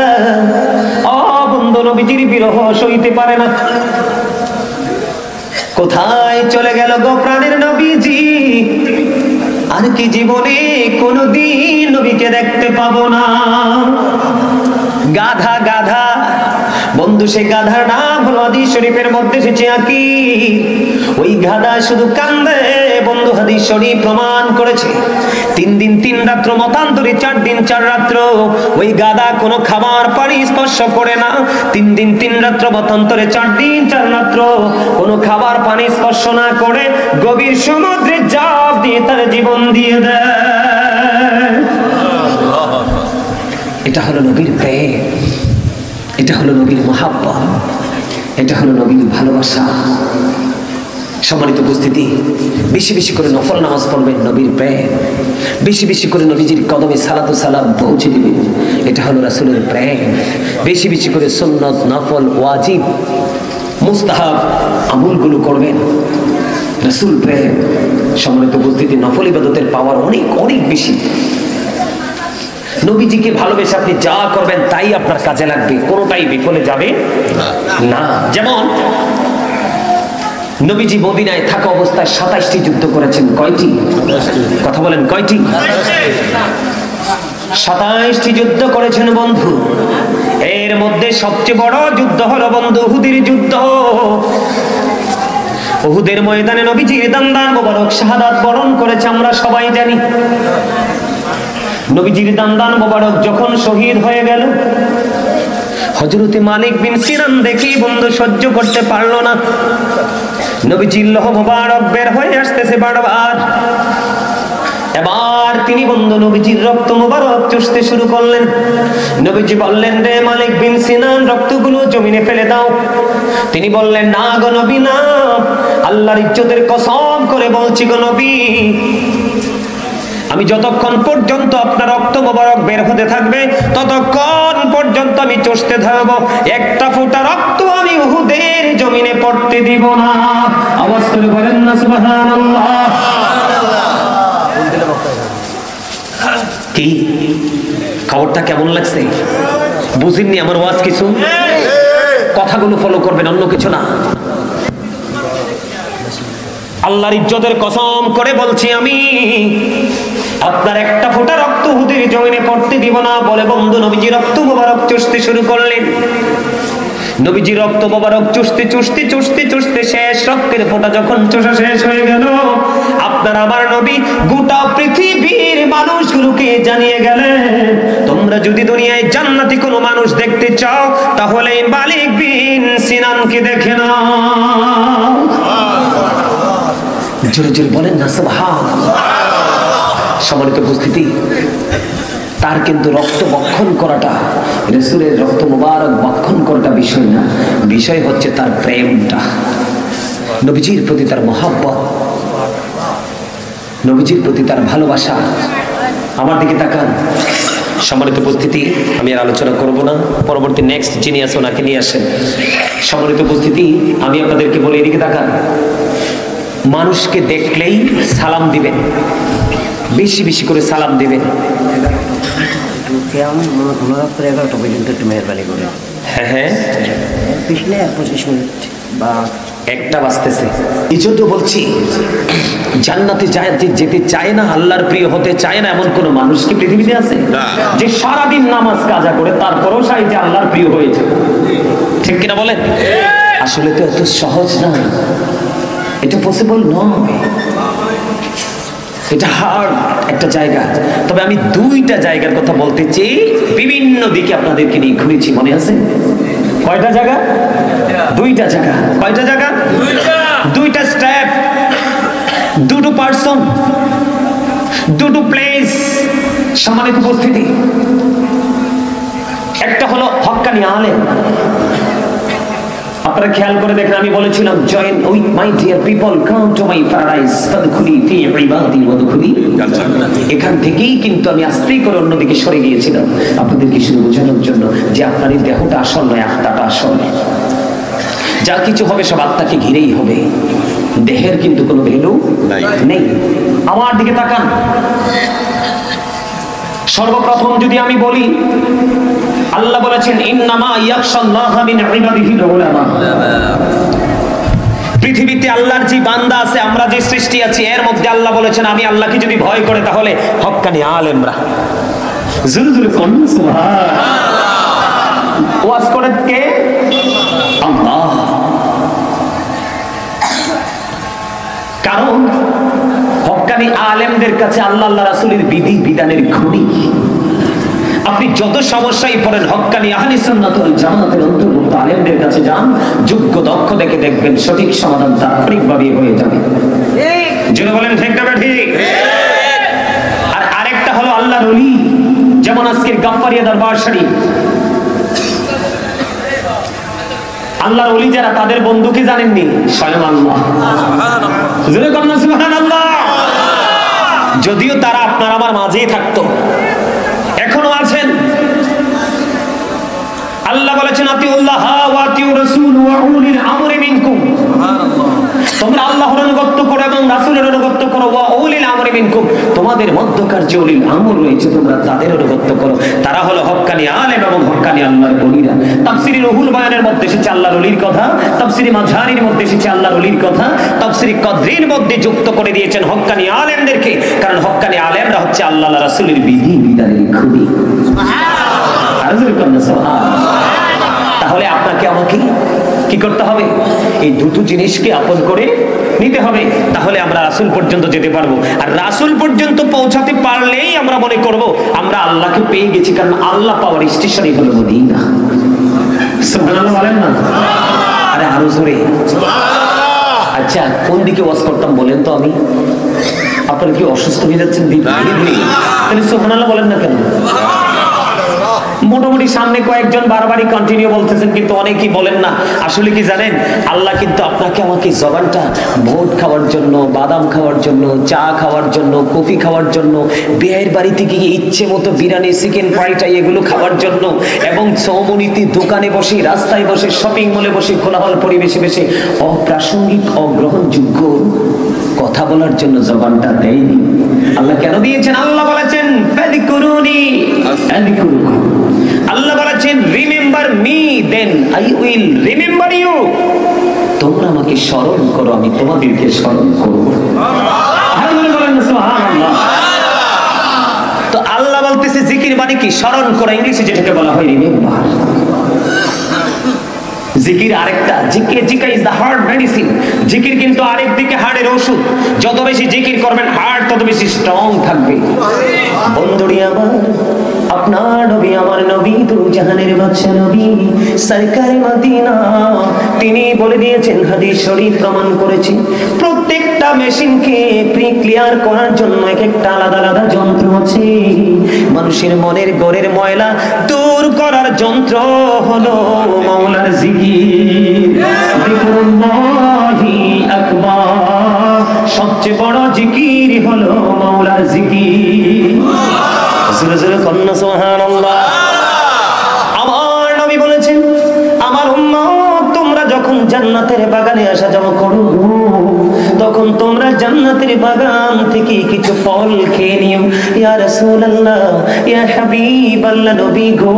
বন্ধু নবীজির বিরহ সইতে পারে না। কোথায় চলে গেল গো প্রাণের নবীজি? আর কি জীবনে কোনদিন নবীকে দেখতে পাবো না। গাধা গাধা বন্ধু, সে গাধার নাম হলো হাদিস শরীফের মধ্যে এসেছে আকির। ওই গাধা শুধু কান্দে বন্ধু, হাদিস শরীফ প্রমাণ করেছে। 3 দিন 3 রাত্র, মতান্তরে 4 দিন 4 রাত্র ওই গাধা কোনো খাবার পানি স্পর্শ করে না। 3 দিন 3 রাত্র, মতান্তরে 4 দিন 4 রাত্র কোনো খাবার পানি স্পর্শ না করে গভীর সমুদ্রে ঝাঁপ দিয়ে তার জীবন দিয়ে দেয়। এটা হলো নবীর প্রেম, এটা হলো নবীর মহাব্বত, এটা হলো নবীর ভালোবাসা। সম্মানিত উপস্থিতি, বেশি বেশি করে নফল নামাজ পড়বেন, নবীর প্রেম। বেশি বেশি করে নবীজির কদমে সালাতু সালাম পৌঁছে দিবেন, এটা হলো রাসূলের প্রেম। বেশি বেশি করে সুন্নত, নফল, ওয়াজিব, মুস্তাহাব আমলগুলো করবেন, রাসূল প্রেম। সম্মানিত উপস্থিতি, নফল ইবাদতের পাওয়ার অনেক অনেক বেশি। নবীজিকে ভালোবেসে আপনি যা করবেন তাই আপনার কাজে লাগবে, কোনোটাই বিফলে যাবে না। যেমন নবীজি মদিনায় থাকা অবস্থায় 27টি যুদ্ধ করেছেন। কয়টি? কথা বলেন, কয়টি? 27টি যুদ্ধ করেছেন বন্ধু। এর মধ্যে সবচেয়ে বড় যুদ্ধ হলো বন্ধু উহুদের যুদ্ধ। উহুদের ময়দানে নবীজির দান্দান মোবারক শাহাদাত বরণ করেছে, আমরা সবাই জানি। নবীজির দান্দান মোবারক যখন শহীদ হয়ে গেল, হযরত মালিক বিন সিনান দেখি বন্ধু সহ্য করতে পারলো না। নবীজির লোহ মোবারক বের হয়ে আসতেছে বারবার। এবার তিনি বন্ধু নবীজির রক্ত মোবারক চুষতে শুরু করলেন। নবীজি বললেন, রে মালিক বিন সিনান, রক্তগুলো জমিনে ফেলে দাও। তিনি বললেন, না গো নবী না, আল্লাহর ইজ্জতের কসম করে বলছি গো নবী, আমি যতক্ষণ পর্যন্ত আপনার রক্ত মোবারক বের হতে থাকবে ততক্ষণ পর্যন্ত আমি চষতে থাকব। একটা ফোঁটা রক্ত আমি উহুদের জমিনে পড়তে দিব না। আওয়াজ করে বলেন না সুবহানাল্লাহ। কি খবরটা কেমন লাগছে? বুঝিননি আমার ওয়াজ কিছু? কথাগুলো ফলো করবেন, অন্য কিছু না। আল্লাহর ইজ্জতের কসম করে বলছি, আমি আপনার একটা ফোঁটা রক্ত উহুদের জমিনে পড়তে দিব না বলে বন্ধু নবীজি রক্ত মোবারক চষতে শুরু করলেন। নবীজি রক্ত মোবারক চুষতে চুষতে চুষতে চুষতে শেষ, রক্তের ফোঁটা যখন চোষা শেষ হয়ে গেল, আপনার আমার নবী গোটা পৃথিবীর মানুষগুলোকে জানিয়ে গেলেন, তোমরা যদি দুনিয়ায় জান্নাতি কোনো মানুষ দেখতে চাও তাহলে মালিক বিন সিনানকে দেখে নাও। জোরে জোরে বলেন না সুবহানাল্লাহ। সম্মানিত উপস্থিতি, তার কিন্তু রক্ত বক্ষণ করাটা, রাসূলের রক্ত মোবারক বক্ষণ করাটা বিষয় না, বিষয় হচ্ছে তার প্রেমটা, নবীজির প্রতি তার মহব্বত, নবীজির প্রতি তার ভালোবাসা। আমার দিকে তাকান। সম্মানিত উপস্থিতি, আমি আর আলোচনা করব না, পরবর্তী নেক্সট যিনি আছে ওনাকে নিয়ে আসেন। সম্মানিত উপস্থিতি, আমি আপনাদেরকে বলি, এদিকে তাকান। মানুষকে দেখলেই সালাম দিবেন, বেশি বেশি করে সালাম দিবেন। হ্যাঁ হ্যাঁ, 25 মিনিট বা একটা বাজতেছে। এই জন্য বলছি, জান্নাতে যেতে চায় না, আল্লাহর প্রিয় হতে চায় না এমন কোন মানুষ কি পৃথিবীতে আছে যে সারাদিন নামাজ কাজা করে তারপরেও চাইতে আল্লাহর প্রিয় হয়েছে? ঠিক কিনা বলেন? আসলে তো এত সহজ না, এটা পসিবল নয়, এটা হার্ড একটা জায়গা। তবে আমি দুইটা জায়গার কথা বলতে চাই, বিভিন্ন দিকে আপনাদেরকে নিয়ে ঘুরেছি, মনে আছে? কয়টা জায়গা? দুইটা জায়গা। কয়টা জায়গা? দুইটা স্টেপ, দুটো পার্সন, দুটো প্লেস। সম্মানিত উপস্থিতি, একটা হলো হক্কানি আলেম। আপনারা খেয়াল করে দেখেন, আমি বলেছিলাম join with my dear people, come to my paradise ফাদখুলি ফি ইবাদি ওয়াদখুলি। এখান থেকেই কিন্তু আমি আস্তে করে অন্যদিকে সরে গিয়েছিলাম আপনাদেরকে শুধু বোঝানোর জন্য যে আপনার এই দেহটা আসল নয়, আত্মাটা আসল। যা কিছু হবে সব আত্মাকে ঘিরেই হবে, দেহের কিন্তু কোনো ভ্যালু নেই। আমার দিকে তাকান। সর্বপ্রথম যদি আমি বলি, আল্লাহ বলেছেন ইন্নামা ইয়াখশাল্লাহা মিন ইবাদিহিল উলামা। পৃথিবীতে আল্লাহর যে বান্দা আছে, আমরা যে সৃষ্টি আছি, এর মধ্যে আল্লাহ বলেছেন আমি আল্লাহকে যদি ভয় করে তাহলে হক্কানি আলেমরা। জোরে জোরে বলুন সুবহানাল্লাহ। ওয়াজ করে কে? আল্লাহ। কারণ হক্কানি আলেমদের কাছে আল্লাহ আল্লাহ রাসূলের বিধি বিধানের খনি। আপনি যত সমস্যায় পড়েন, হক্কানি আহলে সুন্নাত ওয়াল জামাতের অন্তর্ভুক্ত আলেমদের কাছে যান, যোগ্য দক্ষ দেখে দেখবেন সঠিক সমাধান তাৎক্ষণিকভাবে হয়ে যাবে। জোরে বলেন ঠিক না ঠিক? আর আরেকটা হলো আল্লাহর ওলি, যেমন আজকের গাফফারিয়া দরবার শরীফ। আল্লাহর ওলি যারা, তাদের বন্ধুকে জানেননি? স্বয়ং আল্লাহ। জোরে বলেন সুবহানাল্লাহ। যদিও তারা আপনার আমার মাঝেই থাকতো, এখনো আছেন। আল্লাহ বলেছেন আতিউল্লাহ ওয়া আতিউ রাসূল ওয়া উলিল আমরি মিনকুম। তোমরা আল্লাহর অনুগত করো এবং রাসূলের অনুগত করো, ওয়া উলিল আমরি মিনকুম, তোমাদের মধ্যকার যে উলিল আমর রয়েছে তোমরা তাদের অনুগত করো। তারা হলো হক্কানি আলেম এবং হক্কানি আল্লাহর ওলিরা। তাফসীরে রুহুল বায়ানের মধ্যে এসেছে আল্লাহর ওলির কথা, তাফসীরে মাঝহারির মধ্যে এসেছে আল্লাহর ওলির কথা, তাফসীরে কদরির মধ্যে যুক্ত করে দিয়েছেন হক্কানি আলেমদেরকে। কারণ হক্কানি আলেমরা হচ্ছে আল্লাহ রাসূলের বিধি বিধানের খুবই। তাহলে আপনাকে আমাকে কি করতে হবে? এই দুটো জিনিসকে আপন করে নিতে হবে, তাহলে আমরা রাসূল পর্যন্ত যেতে পারবো। আর রাসূল পর্যন্ত পৌঁছাতে পারলেই আমরা মনে করব আমরা আল্লাহকে পেয়ে গেছি, কারণ আল্লাহ পাওয়ার স্টেশনই হলো মদিনা। সুবহানাল্লাহ বলেন না? আরে আরো জোরে। আচ্ছা, কোন দিকে ওয়াজ করতাম বলেন তো? আমি আপনারা কি অসুস্থ হয়ে যাচ্ছেন? তাহলে সুবহানাল্লাহ বলেন না কেন? মোটামুটি সামনে কয়েকজন বারবারই কন্টিনিউ বলতেছেন, কিন্তু অনেকেই বলেন না। আসলে কি জানেন, আল্লাহ কিন্তু আপনাকে আমাকে জবানটা ভোট খাওয়ার জন্য, বাদাম খাওয়ার জন্য, চা খাওয়ার জন্য, কফি খাওয়ার জন্য, বিয়ের বাড়িতে গিয়ে ইচ্ছে মতো বিরিয়ানি, চিকেন ফ্রাইটা এগুলো খাওয়ার জন্য, এবং চৌমুনিতে দোকানে বসে, রাস্তায় বসে, শপিং মলে বসে, কোলাহল পরিবেশে বসে অপ্রাসঙ্গিক অগ্রহণযোগ্য কথা বলার জন্য জবানটা দেয়নি। আল্লাহ কেন দিয়েছেন? আল্লাহ বলেছেন ফাযকুরুনি আযকুরুকুম। আল্লাহ বলেছেন remember me then I will remember you. তোমরা আমাকে স্মরণ করো, আমি তোমাদেরকে স্মরণ করব। সুবহানাল্লাহ। তো আল্লাহ বলতেছে জিকির মানে কি? স্মরণ করা। ইংলিশে যেটাকে বলা হয় রিমেম্বার। জিকির আরেকটা, জিকির ইজ দা হার্ট মেডিসিন। জিকির কিন্তু আরেকদিকে হার্টের ওষুধ। যত বেশি জিকির করবেন হার্ট তত বেশি স্ট্রং থাকবে। বন্ধুরি আমার, আপনার নবী আমার নবী তো জাহানের বাদশা নবী সরকারে মদিনা, তিনি বলে দিয়েছেন, হাদিস শরীফ প্রমাণ করেছে, প্রত্যেকটা মেশিনকে প্রি ক্লিয়ার করার জন্য এক একটা আলাদা আলাদা যন্ত্র আছে। মানুষের মনের গড়ের ময়লা দূর করার যন্ত্র হলো মাওলার জিকির। জিকরুল্লাহি আকবার, সবচেয়ে বড় জিকির হলো মাওলার জিকির। জোরে জোরে কন্না সুবহানাল্লাহ। আমার নবী বলেছেন, আমার উম্মত তোমরা যখন জান্নাতের বাগানে আসা যাওয়া করো, তখন তোমরা জান্নাতের বাগান থেকে কিছু ফল খেয়ে নিও। ইয়া রাসূলুল্লাহ, ইয়া হাবিবাল্লাহ, নবী গো,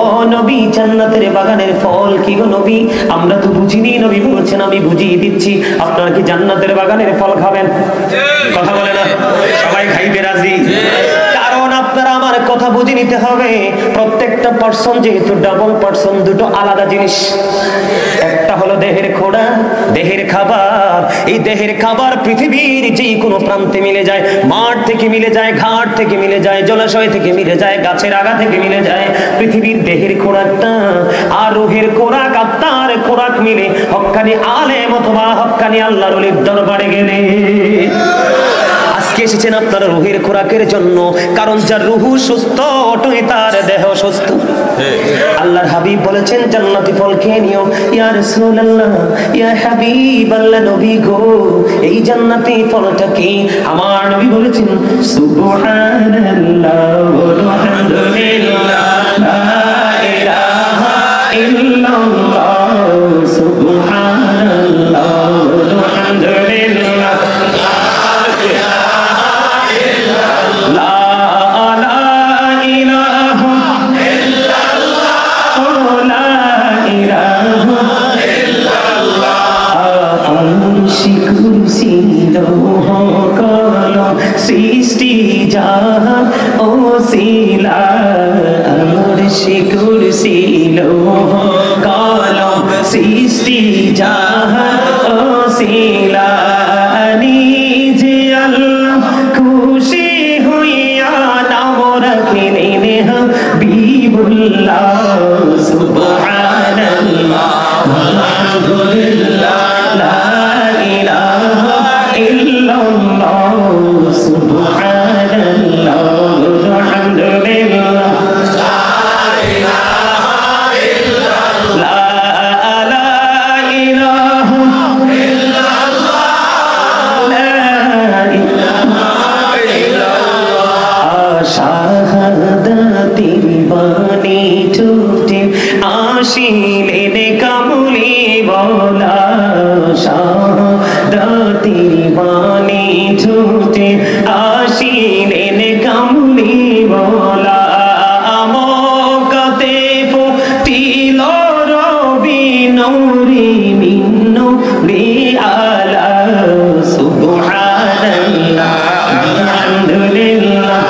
ও নবী, জান্নাতের বাগানের ফল কি গো নবী? আমরা তো বুঝিনি। নবী বলছেন, আমি বুঝিয়ে দিচ্ছি। আপনারা কি জান্নাতের বাগানের ফল খাবেন? কথা বলে না? সবাই খাইতে রাজি? কারণ আপনারা আমার কথা বুঝে নিতে হবে, প্রত্যেকটা পার্সন যেহেতু ডাবল পার্সন, দুটো আলাদা জিনিস। একটা হলো দেহের খোড়া, দেহের খাবার। এই দেহের খাবার পৃথিবীর যে কোনো প্রান্তে মিলে যায়, মাঠ থেকে মিলে যায়, ঘাট থেকে মিলে যায়, জলাশয় থেকে মিলে যায়, গাছের আগা থেকে মিলে যায়। পৃথিবীর দেহের খোরাকটা আর রুহের খোরাক, আত্মার খোরাক মিলে হক্কানি আলেম অথবা হক্কানি আল্লাহর ওলির দরবারে গেলে। আজকে এসেছেন আপনারা রুহের খোরাকের জন্য, কারণ যার রুহু সুস্থ ওটাই তার দেহ সুস্থ। আল্লাহর হাবিব বলেছেন, জান্নাতি ফল খেয়ে নিও। ইয়া রাসূলুল্লাহ, ইয়া হাবিবাল্লাহ, নবী গো, এই জান্নাতি ফলটা কি? আমার নবী বলেছেন, সুবহানাল্লাহ ওয়া আলহামদুলিল্লাহ, লা ইলাহা ইল্লাল্লাহ, সুবহানাল্লাহ ওয়া আলহামদুলিল্লাহ, সৃষ্টি জাহান ও শিলা, আরশে কুরসি লৌহ কলম, সৃষ্টি জাহান ও শিলা, নিজে আল্লাহ খুশি হইয়া নাম রাখিলেন হাবিবুল্লাহ। সুবহানাল্লাহ আলহামদুলিল্লাহ, লা ইলাহা ইল্লাল্লাহ, সুবহানাল্লাহ আলহামদুলিল্লাহ, লা ইলাহা ইল্লাল্লাহ, লা ইলাহা ইল্লাল্লাহ, লা ইলাহা ইল্লাল্লাহ। শাহাদাতির বাণী ছুটে আসিলেন কামলি ওয়ালা, শাহাদাতির বাণী ছুটে আসিলেন কামলি ওয়ালা, আমকাতে ফুটিল রবি নূরি মিন নূরি আলা, সুবহানাল্লাহ আলহামদুলিল্লাহ,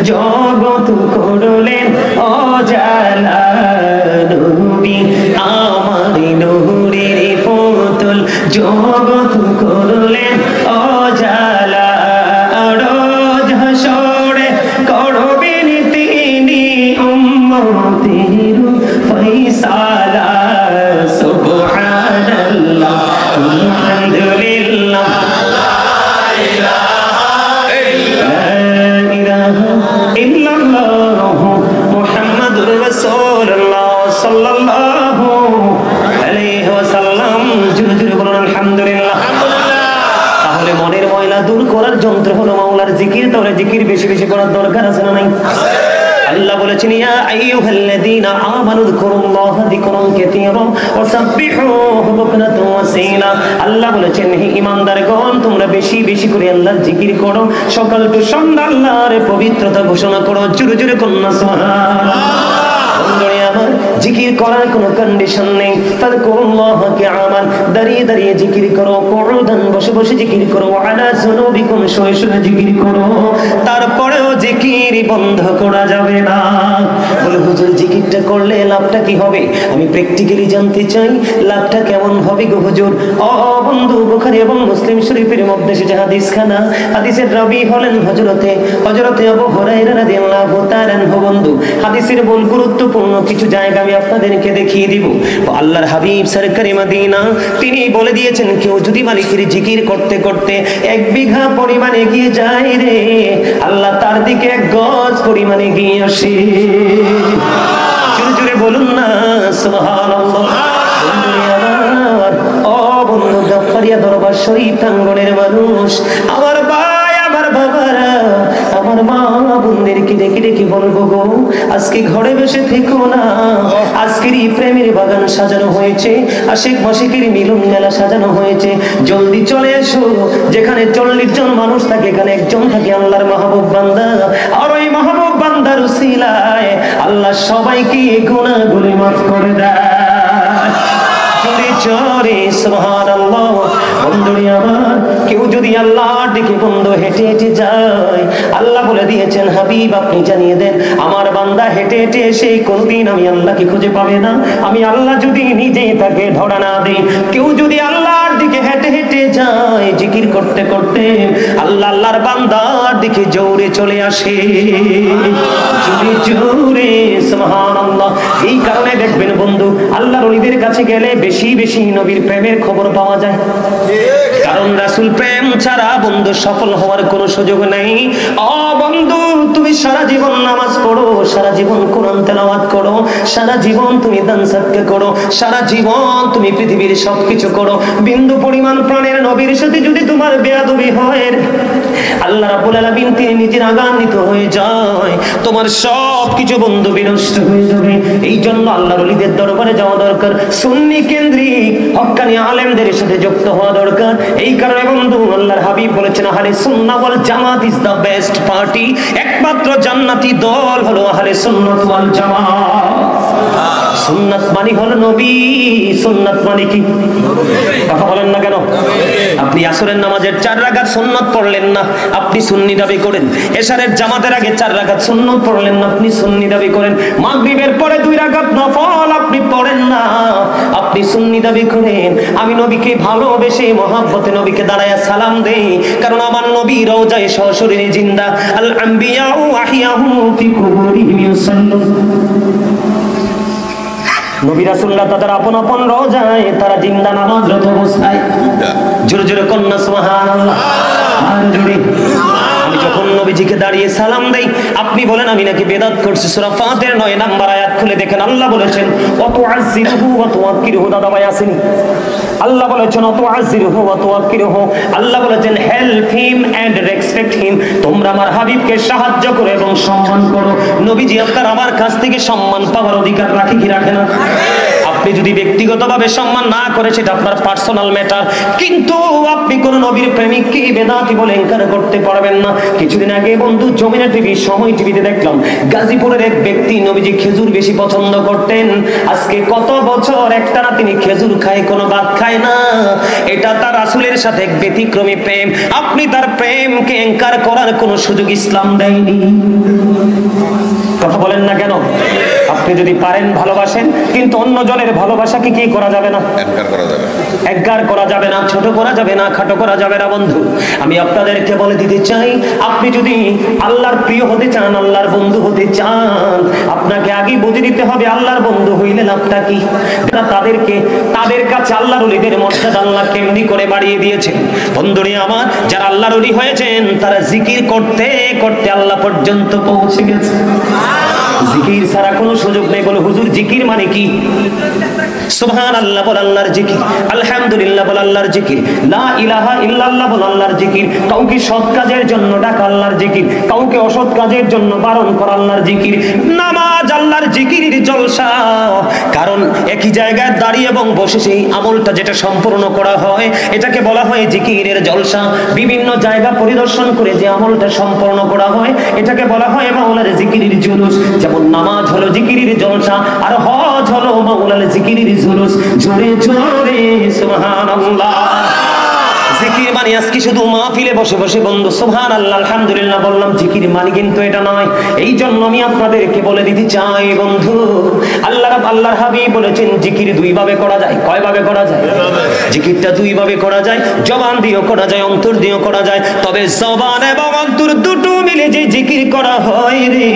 জগৎ করলেন অজালা, নবী আমার নূরের পুতুল, জগৎ করলেন অজালা, রোজ হাসরে করবেন তিনি উম্মতের ফয়সালা, সুবহানাল্লাহ আলহামদুলিল্লাহ, লা ইলাহা ইল্লাল্লাহ, মুহাম্মাদুর রাসূলুল্লাহ সাল্লাল্লাহু আলাইহি ওয়াসাল্লাম। জোরে জোরে বলুন আলহামদুলিল্লাহ। তাহলে মনের ময়লা দূর করার যন্ত্র হলো মাওলার জিকির। তাহলে জিকির বেশি বেশি করার দরকার আছে না নাই? আল্লাহ বলেছেন ইয়া আইয়ুহাল্লাযীনা আমানু যিকুরুল্লাহা যিকরান কাসীরা ওয়া সাব্বিহুহু বুকরাতান ওয়া আসীলা। আল্লাহ বলেছেন হে ঈমানদারগণ, তোমরা বেশি বেশি করে আল্লাহর জিকির করো, সকাল টু সন্ধ্যা আল্লাহর পবিত্রতা ঘোষণা করো। জোরে জোরে কন্না সুবহানাল্লাহ। জিকির করার কোনো কন্ডিশন নেই। ফাযকুরুল্লাহা কিয়ামান, দাঁড়িয়ে দাঁড়িয়ে জিকির করো, কুউদান বসে বসে জিকির করো, আলা যুনুবিকুম শুয়ে শুয়ে জিকির করো। তারপরেও জিকির বন্ধ করা যাবে না। বলে হুজুর জিকিরটা করলে লাভটা কি হবে? আমি প্র্যাকটিক্যালি জানতে চাই লাভটা কেমন হবে গো হুজুর। ও বন্ধু, বুখারী এবং মুসলিম শরীফের মধ্যে সে হাদিস খানা, হাদিসের রাবী হলেন হযরতে আবু হুরায়রা রাদিয়াল্লাহু তাআলা আনহু। বন্ধু, হাদিসের বল গুরুত্বপূর্ণ কিছু জায়গা আমি আপনাদেরকে দেখিয়ে দিব। আল্লাহর হাবিব সরকারে মদিনা তিনি বলে দিয়েছেন, কেউ যদি মালিকের জিকির করতে করতে 1 বিঘা পরিমাণ এগিয়ে যায় রে, আল্লাহ তার দিকে 1 গজ পরিমাণ এগিয়ে আসে। জোরে জোরে বলুন না সুবহানাল্লাহ। ও বন্ধু, গাফফারিয়া দরবার শরীফ প্রাঙ্গণের মানুষ, আমার ভাই, আমার বাবারা, আমার মা বোনদেরকে ডেকে ডেকে বলবো গো, আজকে ঘরে বসে থেকো না। আজকের এই প্রেমের বাগান সাজানো হয়েছে, আশিক মাশিকের মিলন মেলা সাজানো হয়েছে। জলদি চলে এসো। যেখানে 40 জন মানুষ থাকে, এখানে একজন থাকে আল্লাহর মাহবুব বান্দা। আর ওই মাহবুব বান্দার উসিলায় আল্লাহ সবাইকে গুনাহগুলি মাফ করে দেয়। জোরে জোরে সুবহানাল্লাহ। বন্ধুরে আমার, কেউ যদি আল্লাহর দিকে বন্ধু হেঁটে হেঁটে যায়, আল্লাহ বলে দিয়েছেন হাবিব আপনি জানিয়ে দেন, আমার বান্দা হেঁটে হেঁটে এসে কোনদিন আমি আল্লাহকে খুঁজে পাবে না, আমি আল্লাহ যদি নিজে তাকে ধরা না দিই। কেউ যদি আল্লাহর দিকে হেঁটে হেঁটে যায় জিকির করতে করতে, আল্লাহ আল্লাহর বান্দার দিকে জোরে চলে আসে। জোরে জোরে সুবহানাল্লাহ। এই কারণে দেখবেন বন্ধু, আল্লাহর ওলিদের কাছে গেলে বেশি বেশি নবীর প্রেমের খবর পাওয়া যায়। কারণ রাসূল প্রেম ছাড়া বন্ধু সফল হওয়ার কোনো সুযোগ নেই। ও বন্ধু, তুমি সারা জীবন নামাজ পড়ো, সারা জীবন কোরআন তেলাওয়াত করো, সারা জীবন তুমি দান সাদকা করো, সারা জীবন তুমি পৃথিবীর সবকিছু করো, বিন্দু পরিমাণ প্রাণের নবীর সাথে যদি তোমার বেয়াদবি হয়, আল্লাহ রাব্বুল আলামিন তিনি নিজে রাগান্বিত হয়ে যায়, তোমার সবকিছু বন্ধু বিনষ্ট হয়ে যাবে। এই জন্য আল্লাহর ওলিদের দরবারে যাওয়া দরকার, সুন্নি কেন্দ্রিক হক্কানি আলেমদের সাথে যুক্ত হওয়া দরকার। এই কারণে বন্ধু আল্লাহর হাবিব বলেছেন, আহলে সুন্নাহ ওয়াল জামাত ইজ দা বেস্ট পার্টি। একমাত্র জান্নাতি দল হলো আহলে সুন্নাত ওয়াল জামাত। সুন্নাত মানে হলো নবী, সুন্নাত মানে কি? কথা বলেন না কেন? আপনি আসরের নামাজের 4 রাকাত সুন্নাত পড়লেন না, আপনি সুন্নি দাবি করেন। এশারের জামাতের আগে 4 রাকাত সুন্নাত পড়লেন না, আপনি সুন্নি দাবি করেন। মাগরিবের পরে 2 রাকাত নফল আপনি পড়েন না, আপনি সুন্নি দাবি করেন। আমি নবীকে ভালোবেসে মহব্বতে নবীকে দাঁড়ায়া সালাম দেই, কারণ আমার নবী রওজায়ে সশরীরে জিন্দা। আল আম্বিয়াউ আহিয়াহু ফি কুবুরিহিম ইউসাল্লুন। নবী রাসূলরা তাদের আপন আপন রওজায় তারা জিন্দা নামাজরত অবস্থায়। জোরে জোরে কন্না সুবহানাল্লাহ। আর জোরে। আমি যখন নবীজিকে দাঁড়িয়ে সালাম দেই, আপনি বলেন আমি নাকি বেদাত করছি। সূরা ফাতির 9 নম্বর আয়াত খুলে দেখেন, আল্লাহ বলেছেন ওয়াতুআযিরুহু ওয়া তুওয়াক্কিরুহু। দাদা ভাই আসেনি? আল্লাহ বলেছেন ওয়াতুআযিরুহু ওয়া তুওয়াক্কিরুহু। আল্লাহ বলেছেন help him and respect him. তোমরা আমার হাবিবকে সাহায্য করো এবং সম্মান করো। নবীজি আপনার আমার কাছ থেকে সম্মান পাওয়ার অধিকার রাখে কি রাখে না? আপনি যদি ব্যক্তিগতভাবে সম্মান না করে সেটা আপনার পার্সোনাল ম্যাটার, কিন্তু আপনি কোন নবীর প্রেমিককে বেদাতি বলে ইনকার করতে পারবেন না। কিছুদিন আগে বন্ধু যমুনা টিভি, সময় টিভিতে দেখলাম গাজীপুরের এক ব্যক্তি নবীজি খেজুর বেশি পছন্দ করতেন। আজকে কত বছর একটানা তিনি খেজুর খায়, কোনো ভাত খায় না। এটা তার রাসূলের সাথে এক ব্যতিক্রমী প্রেম। আপনি তার প্রেমকে ইনকার করার কোনো সুযোগ ইসলাম দেয়নি। কথা বলেন না কেন? আপনি যদি পারেন ভালোবাসেন, কিন্তু অন্য জনের ভালোবাসাকে কি করা যাবে না? একগার করা যাবে না, ছোট করা যাবে না, খাটো করা যাবে না। বন্ধু আমি আপনাদেরকে বলে দিতে চাই, আপনি যদি আল্লাহর প্রিয় হতে চান, আল্লাহর বন্ধু হতে চান, আপনাকে আগে বুঝে দিতে হবে আল্লাহর বন্ধু হইলে লাভটা কি। তাদের কাছে আল্লাহর ওলিদের মর্যাদা আল্লাহ কেমনি করে বাড়িয়ে দিয়েছেন। বন্ধুরে আমার, যারা আল্লাহর ওলি হয়েছেন তারা জিকির করতে করতে আল্লাহ পর্যন্ত পৌঁছে গেছে। জিকির ছাড়া কোনো সুযোগ নেই। বলো হুজুর জিকির মানে কি? সুবহানাল্লাহ বল আল্লাহর জিকির, আলহামদুলিল্লাহ বল আল্লাহর জিকির, লা ইলাহা ইল্লাল্লাহ বল আল্লাহর জিকির, কাউকে সৎ কাজের জন্য ডাকা আল্লাহর জিকির, কাউকে অসৎ কাজের জন্য বারণ করা আল্লাহর জিকির। নামাজ আল্লাহর জিকিরের জলসা। কারণ একই জায়গায় দাঁড়িয়ে এবং বসে সেই আমলটা যেটা সম্পূর্ণ করা হয় এটাকে বলা হয় জিকিরের জলসা। বিভিন্ন জায়গা পরিদর্শন করে যে আমলটা সম্পূর্ণ করা হয় এটাকে বলা হয় মাওলার জিকিরের জুলুস। যেমন নামাজ হলো জিকিরের জলসা, আর হজ হলো মাওলার জিকিরের জুলুস। জোরে জোরে সুবহানাল্লাহ। জিকির মানে আজকে শুধু মাহফিলে বসে বসে বন্ধু সুবহানাল্লাহ আলহামদুলিল্লাহ বললাম, জিকির মানে কিন্তু এটা নয়। এই জন্য আমি আপনাদেরকে বলে দিতে চাই বন্ধু, আল্লাহর হাবিব বলেছেন জিকির দুই ভাবে করা যায়। কয় ভাবে করা যায়? জিকিরটা দুই ভাবে করা যায়, জবান দিয়েও করা যায়, অন্তর দিয়েও করা যায়। তবে জবান এবং অন্তর দুটো মিলে যে জিকির করা হয় রে,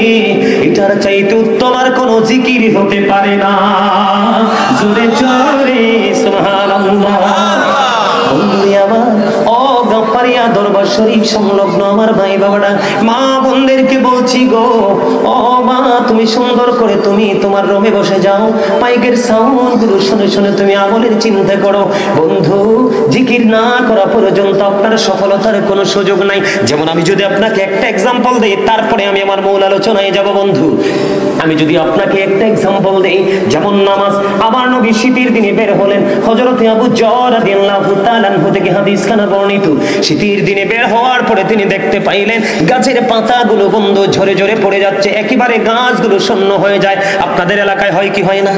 এটার চাইতে উত্তম আর কোনো জিকির হতে পারে না। জোরে জোরে সুবহানাল্লাহ। দরবার শরীফ সংলগ্ন আমার ভাই বাবারা, মা বোনদেরকে বলছি গো, ও মা তুমি সুন্দর করে তুমি তোমার রুমে বসে যাও, মাইকের সাউন্ড গুলো শুনে শুনে তুমি আমলের চিন্তা করো। বন্ধু জিকির না করা পর্যন্ত আপনার সফলতার কোনো সুযোগ নাই। যেমন আমি যদি আপনাকে একটা এক্সাম্পল দেই, তারপরে আমি আমার মূল আলোচনায় যাব বন্ধু। আমি যদি আপনাকে একটা এক্সাম্পল দেই, যেমন নামাজ। আমার নবী শীতের দিনে বের হলেন, হযরতে আবু যর রাদিয়াল্লাহু তাআলা আনহু থেকে হাদিস খানা বর্ণিত। শীতের দিনে বের হওয়ার পরে তিনি দেখতে পাইলেন গাছের পাতাগুলো বন্ধ ঝরে ঝরে পড়ে যাচ্ছে, একেবারে গাছগুলো শূন্য হয়ে যায়। আপনাদের এলাকায় হয় কি হয় না?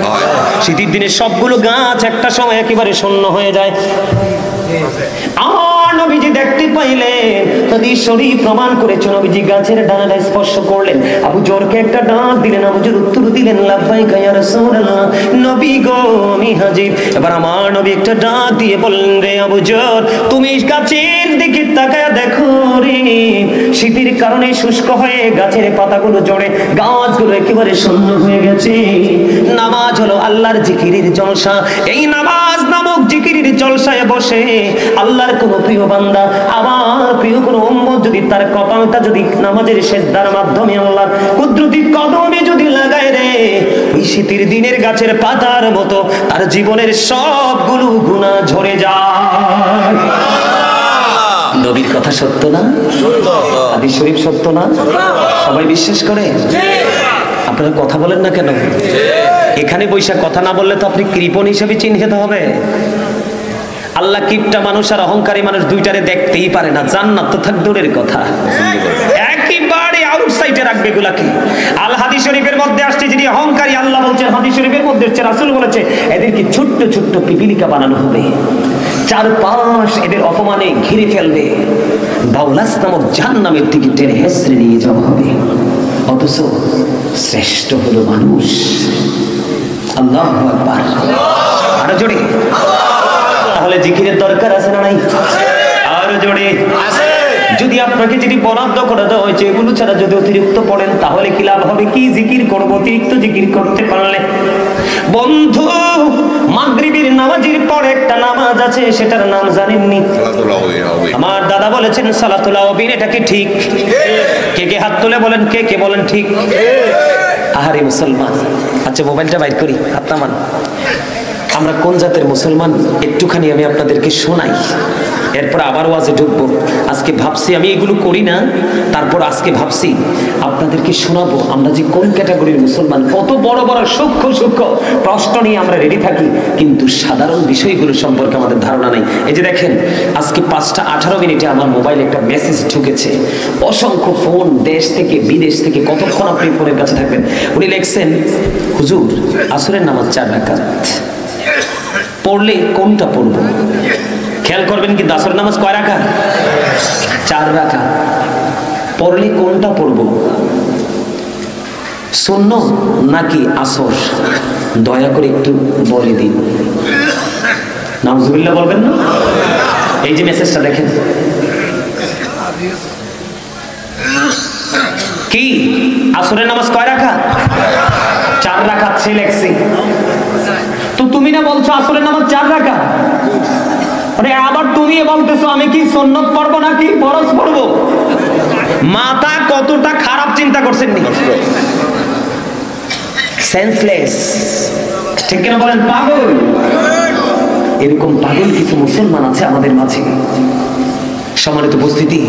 শীতের দিনে সবগুলো গাছ একটা সময় একেবারে শূন্য হয়ে যায়। আমার নবীজি দেখতে পাইলেন, হাদিস শরীফ প্রমাণ করেছে, নবীজি গাছের ডানাটা স্পর্শ করলেন, আবু যরকে একটা ডাক দিলেন, আবু যর উত্তর দিলেন লাব্বাইকা ইয়া রাসূলুল্লাহ, নবী গো আমি হাজির। এবার আমার নবী একটা ডাক দিয়ে বললেন, রে আবু যর তুমি গাছের দিকে তাকায় দেখো রে, শীতের কারণে শুষ্ক হয়ে গাছের পাতাগুলো ঝরে গাছগুলো একেবারে শূন্য হয়ে গেছে। নামাজ হলো আল্লাহর জিকিরের জলসা। এই নামাজ নামক জিকিরের জলসায় বসে আল্লাহর কোন প্রিয় বান্দা, আমার প্রিয় কোন উম্মত যদি তার কপালটা যদি নামাজের সিজদার মাধ্যমে আল্লাহর কুদরতি কদমে যদি লাগায় রে, ওই শীতের দিনের গাছের পাতার মতো তার জীবনের সবগুলো গুনাহ ঝরে যায়। নবীর কথা সত্য না? হাদিস শরীফ সত্য না? সবাই বিশ্বাস করে? আপনারা কথা বলেন না কেন? এখানে বৈশা কথা না বললে তো আপনি কৃপণ হিসেবে চিহ্নিত হবে। আল্লাহ কিপটা মানুষ আর অহংকারী মানুষ দুইটারে দেখতেই পারে না। জান্নাত তো থাক দূরের কথা, একেবারে আউটসাইডে রাখবে এগুলাকে। আল হাদিস শরীফের মধ্যে আসছে যদি অহংকারী, আল্লাহ বলছেন হাদিস শরীফের মধ্যে হচ্ছে, রাসূল বলেছে এদেরকে ছোট্ট ছোট্ট পিপিলিকা বানানো হবে, চারপাশ এদের অপমানে ঘিরে ফেলবে, বাউলাস নামক জাহান্নামের দিকে টেনে হেসড়ে নিয়ে যাওয়া হবে। অথচ শ্রেষ্ঠ হলো মানুষ। আল্লাহু আকবার, আরো জোরে। তাহলে জিকিরের দরকার আছে না নাই? আরো জোরে। যদি আপনাকে যদি বরাদ্দ করে দেওয়া হয়েছে এগুলো ছাড়া যদি অতিরিক্ত পড়েন তাহলে কি লাভ হবে? কি জিকির করব অতিরিক্ত জিকির করতে পারলে? বন্ধু মাগরিবের নামাজের পর একটা নামাজ আছে, সেটার নাম জানেননি? আমার দাদা বলেছেন সালাতুল আওয়াবিন। এটা কি ঠিক? কে কে হাত তুলে বলেন, কে কে বলেন ঠিক? আহারে মুসলমান। আচ্ছা মোবাইলটা বাইর করি, হাত নামান। আমরা কোন জাতের মুসলমান একটুখানি আমি আপনাদেরকে শোনাই, এরপর আবার ওয়াজে ঢুকবো। আজকে ভাবছি আমি এগুলো করি না, তারপর আজকে ভাবছি আপনাদেরকে শোনাবো আমরা যে কোন ক্যাটাগরির মুসলমান। কত বড় বড় সূক্ষ্ম সূক্ষ্ম প্রশ্ন নিয়ে আমরা রেডি থাকি, কিন্তু সাধারণ বিষয়গুলো সম্পর্কে আমাদের ধারণা নেই। এই যে দেখেন, আজকে 5টা 18 মিনিটে আমার মোবাইলে একটা মেসেজ ঢুকেছে, অসংখ্য ফোন, দেশ থেকে বিদেশ থেকে। কতক্ষণ আপনি ফোনের কাছে থাকবেন? উনি লিখছেন, হুজুর আসরের নামাজ 4 রাকাত পড়লে কোনটা পড়বো? খেয়াল করবেন কিন্তু আসরের নামাজ কয় রাকাত? 4 রাকাত। পড়লে কোনটা পড়বো, সুন্নত নাকি আসর? দয়া করে একটু বলে দিন। নাউজুবিল্লাহ বলবেন না? এই যে মেসেজটা দেখেন, কি আসরের নামাজ কয় রাকাত? 4 রাকাত সে লেখছে। তো তুমি না বলছো আসরের নামাজ 4 রাকাত, আরে আবার তুমি বলতেছো আমি কি সুন্নত পড়বো নাকি ফরজ পড়বো? মাথা কতটা খারাপ চিন্তা করছেন নি? সেন্সলেস, ঠিক কিনা বলেন? পাগল। এরকম পাগল কিছু মুসলমান আছে আমাদের মাঝে। সম্মানিত উপস্থিতি,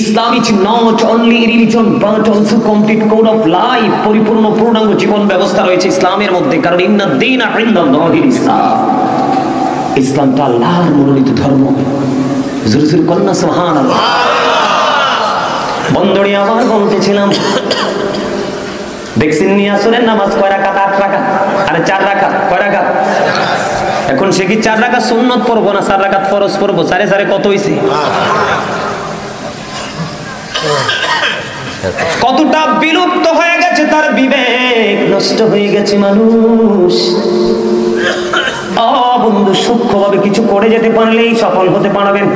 Islam is not only religion but also complete code of life, পরিপূর্ণ পূর্ণাঙ্গ জীবন ব্যবস্থা রয়েছে ইসলামের মধ্যে। কারণ ইন্না দীনা ইনদাল্লাহিল ইসলাম, ইসলামটা আল্লাহর মনোনীত ধর্ম। জোরে জোরে কন্যা সুবহানাল্লাহ। বন্ধুরে আমার বলতেছিলাম, দেখছেন নি আসরের নামাজ কয় রাকাত? 8 রাকাত। আরে 4 রাকাত। কয় রাকাত? এখন সে কি 4 রাকাত সুন্নত পড়বো না 4 রাকাত ফরজ পড়বো? সাড়ে সাড়ে কত হইছে? কতটা বিলুপ্ত হয়ে গেছে তার বিবেক, নষ্ট হয়ে গেছে মানুষ। বন্ধু, সূক্ষ্মভাবে কিছু করে যেতে পারলেই সফল হতে পারবেন।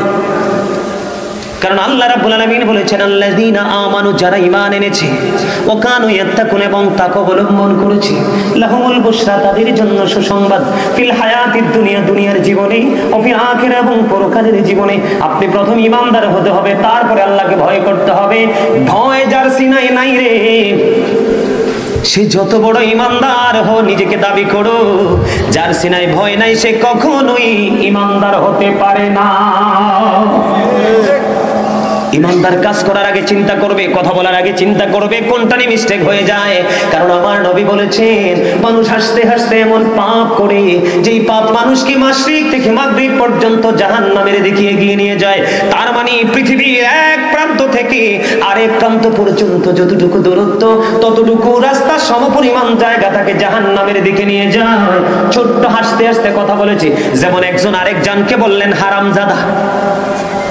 কারণ আল্লাহ রাব্বুল আলামিন বলেছেন, আল্লাযীনা আমানু, যারা ঈমান এনেছে, ওয়া কানু ইয়াত্তাকুন, এবং তাকওয়া অবলম্বন করেছে, লাহুমুল বুশরা, তাদের জন্য সুসংবাদ, ফিল হায়াতিদ দুনিয়া, দুনিয়ার জীবনে, ও ফিল আখিরা, এবং পরকালের জীবনে। আপনি প্রথম ঈমানদার হতে হবে, তারপরে আল্লাহকে ভয় করতে হবে। ভয় যার সিনায় নাই রে, সে যত বড় ঈমানদার হো, নিজেকে দাবি করো, যার সিনায় ভয় নাই সে কখনোই ঈমানদার হতে পারে না। ইমানদার কাজ করার আগে চিন্তা করবে, কথা বলার আগে চিন্তা করবে কোনটা নিয়ে মিস্টেক হয়ে যায়। কারণ আমার নবী বলেছেন, মানুষ হাসতে হাসতে এমন পাপ করে যেই পাপ মানুষকে মাশরিক থেকে মাগরিব পর্যন্ত জাহান্নামের দিকে এগিয়ে নিয়ে যায়। তার মানে পৃথিবীর এক প্রান্ত থেকে আরেক প্রান্ত পর্যন্ত যতটুকু দূরত্ব, ততটুকু রাস্তা সমপরিমাণ জায়গা তাকে জাহান্নামের দিকে নিয়ে যায়। ছোট্ট হাসতে হাসতে কথা বলেছে, যেমন একজন আরেকজনকে বললেন হারামজাদা।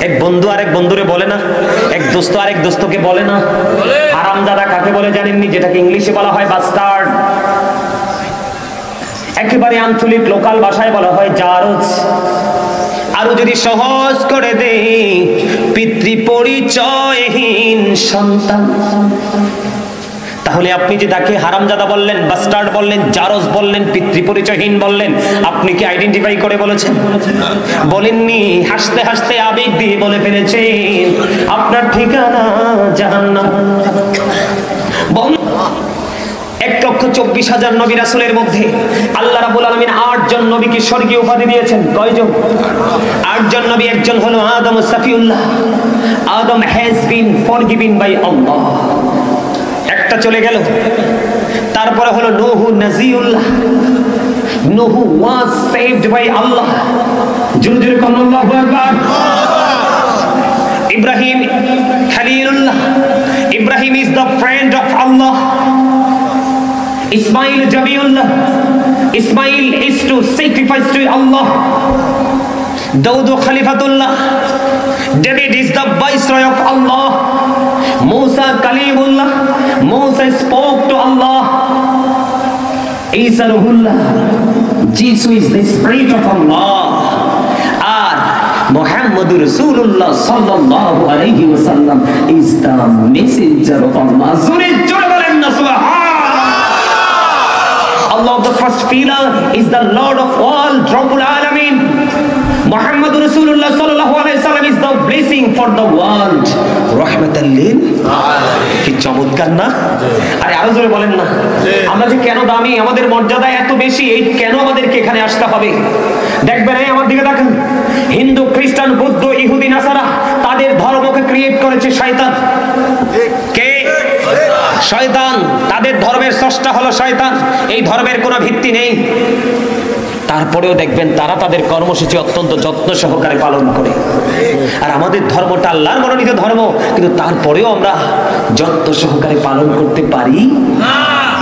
এক বন্ধু আরেক বন্ধুরে বলে না, এক দোস্ত আরেক দোস্তকে বলে না। হারামজাদা কাকে বলে জানেননি? যেটাকে ইংলিশে বলা হয় বাস্টার্ড। একেবারে আঞ্চলিক লোকাল ভাষায় বলা হয় জারজ। আরো যদি সহজ করে দেই, পিতৃপরিচয়হীন সন্তান। তাহলে আপনি যে তাকে হারামজাদা বললেন, বাস্টার্ড বললেন, জারজ বললেন, পিতৃপরিচয়হীন বললেন, আপনি কি আইডেন্টিফাই করে বলেছেন? বলেননি। হাসতে হাসতে আবেগ দিয়ে বলে ফেলেছেন, আপনার ঠিকানা জাহান্নাম। 1,24,000 নবী রাসূলের মধ্যে আল্লাহ রাব্বুল আলামিন 8 জন নবীকে স্বর্গীয় উপাধি দিয়েছেন। কয়জন? 8 জন নবী। একজন হলো আদম সাফিউল্লাহ। আদম হ্যাজ বিন ফরগিভেন বাই আল্লাহ, একটা চলে গেল। তারপরে হলো নূহু নাজিউল্লাহ, নূহু ওয়াজ সেভড বাই আল্লাহ। জোরে জোরে কোন আল্লাহু আকবার। ইব্রাহিম খলিলুল্লাহ, Ibrahim is the friend of Allah. ইসমাইল জাবিউল্লাহ, Ismail is to sacrifice to Allah. দাউদ খলিফাতুল্লাহ, David is the viceroy of Allah. Musa Kalimullah, Moses spoke to Allah. Isa Ruhullah, Jesus is the spirit of Allah. And Muhammadur Rasulullah sallallahu alayhi wa sallam is the messenger of Allah. Zure jure bolen na subhanallah. Allah, the first pillar, is the Lord of all, Rabbul Alamin. Muhammadur Rasulullah sallallahu alayhi wa sallam is the blessing for the world, rahmatan lil alamin. কি চমৎকার না? আরে আরো জোরে বলেন না। আমরা যে কেন দামি, আমাদের মর্যাদা এত বেশি, এই কেন আমাদেরকে এখানে আসতে হবে? দেখবেন, এই আমার দিকে দেখেন, হিন্দু, খ্রিস্টান, বৌদ্ধ, ইহুদি, নাসারা, তাদের ধর্মকে ক্রিয়েট করেছে শয়তান। কে? শয়তান। তাদের ধর্মের স্রষ্টা হলো শয়তান। এই ধর্মের কোনো ভিত্তি নেই। তারপরেও দেখবেন তারা তাদের কর্মসূচি অত্যন্ত যত্ন সহকারে পালন করে। আর আমাদের ধর্মটা আল্লাহর মনোনীত ধর্ম, কিন্তু তারপরেও আমরা যত্ন সহকারে পালন করতে পারি না।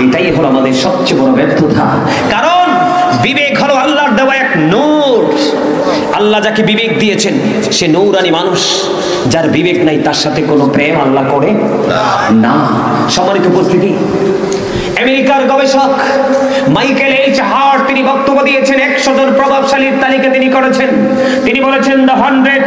এটাই হলো আমাদের সবচেয়ে বড় ব্যর্থতা। কারণ বিবেক হলো আল্লাহর দেওয়া এক নূর। আল্লাহ যাকে বিবেক দিয়েছেন সে নূরানি মানুষ। যার বিবেক নাই তার সাথে কোনো প্রেম আল্লাহ করে না। সম্মানিত উপস্থিতি, আমেরিকার গবেষক মাইকেল এইচ হার্ট তিনি বক্তব্য দিয়েছেন। 100 জন প্রভাবশালীর তালিকা তিনি করেছেন। তিনি বলেছেন, the 100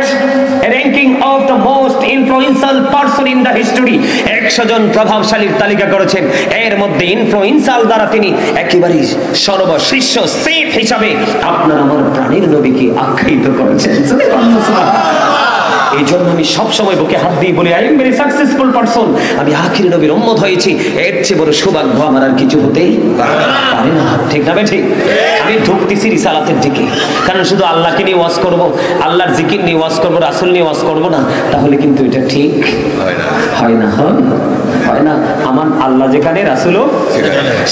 ranking of the most influential person in the history। 100 জন প্রভাবশালীর তালিকা করেছেন। এর মধ্যে ইনফ্লুয়েন্সাল দ্বারা তিনি একেবারে সর্বশীর্ষ সেফ হিসাবে আপনার আমার প্রাণের নবীকে আখ্যায়িত করেছেন। এই জন্য আমি সবসময় বুকে হাত দিয়ে বলি, I am very successful person, আমি আখির নবীর উম্মত হয়েছি, এর চেয়ে বড় সৌভাগ্য আমার আর কিছু হতেই পারে না। ঠিক না ঠিক? আমি ঢুকতেছি রিসালাতের দিকে, কারণ শুধু আল্লাহকে নিয়ে ওয়াজ করব, আল্লাহর জিকির নিয়ে ওয়াজ করব, রাসূল নিয়ে ওয়াজ করব না, তাহলে কিন্তু এটা ঠিক হয় না। হয় না। আমার আল্লাহ যেখানে, রাসূলও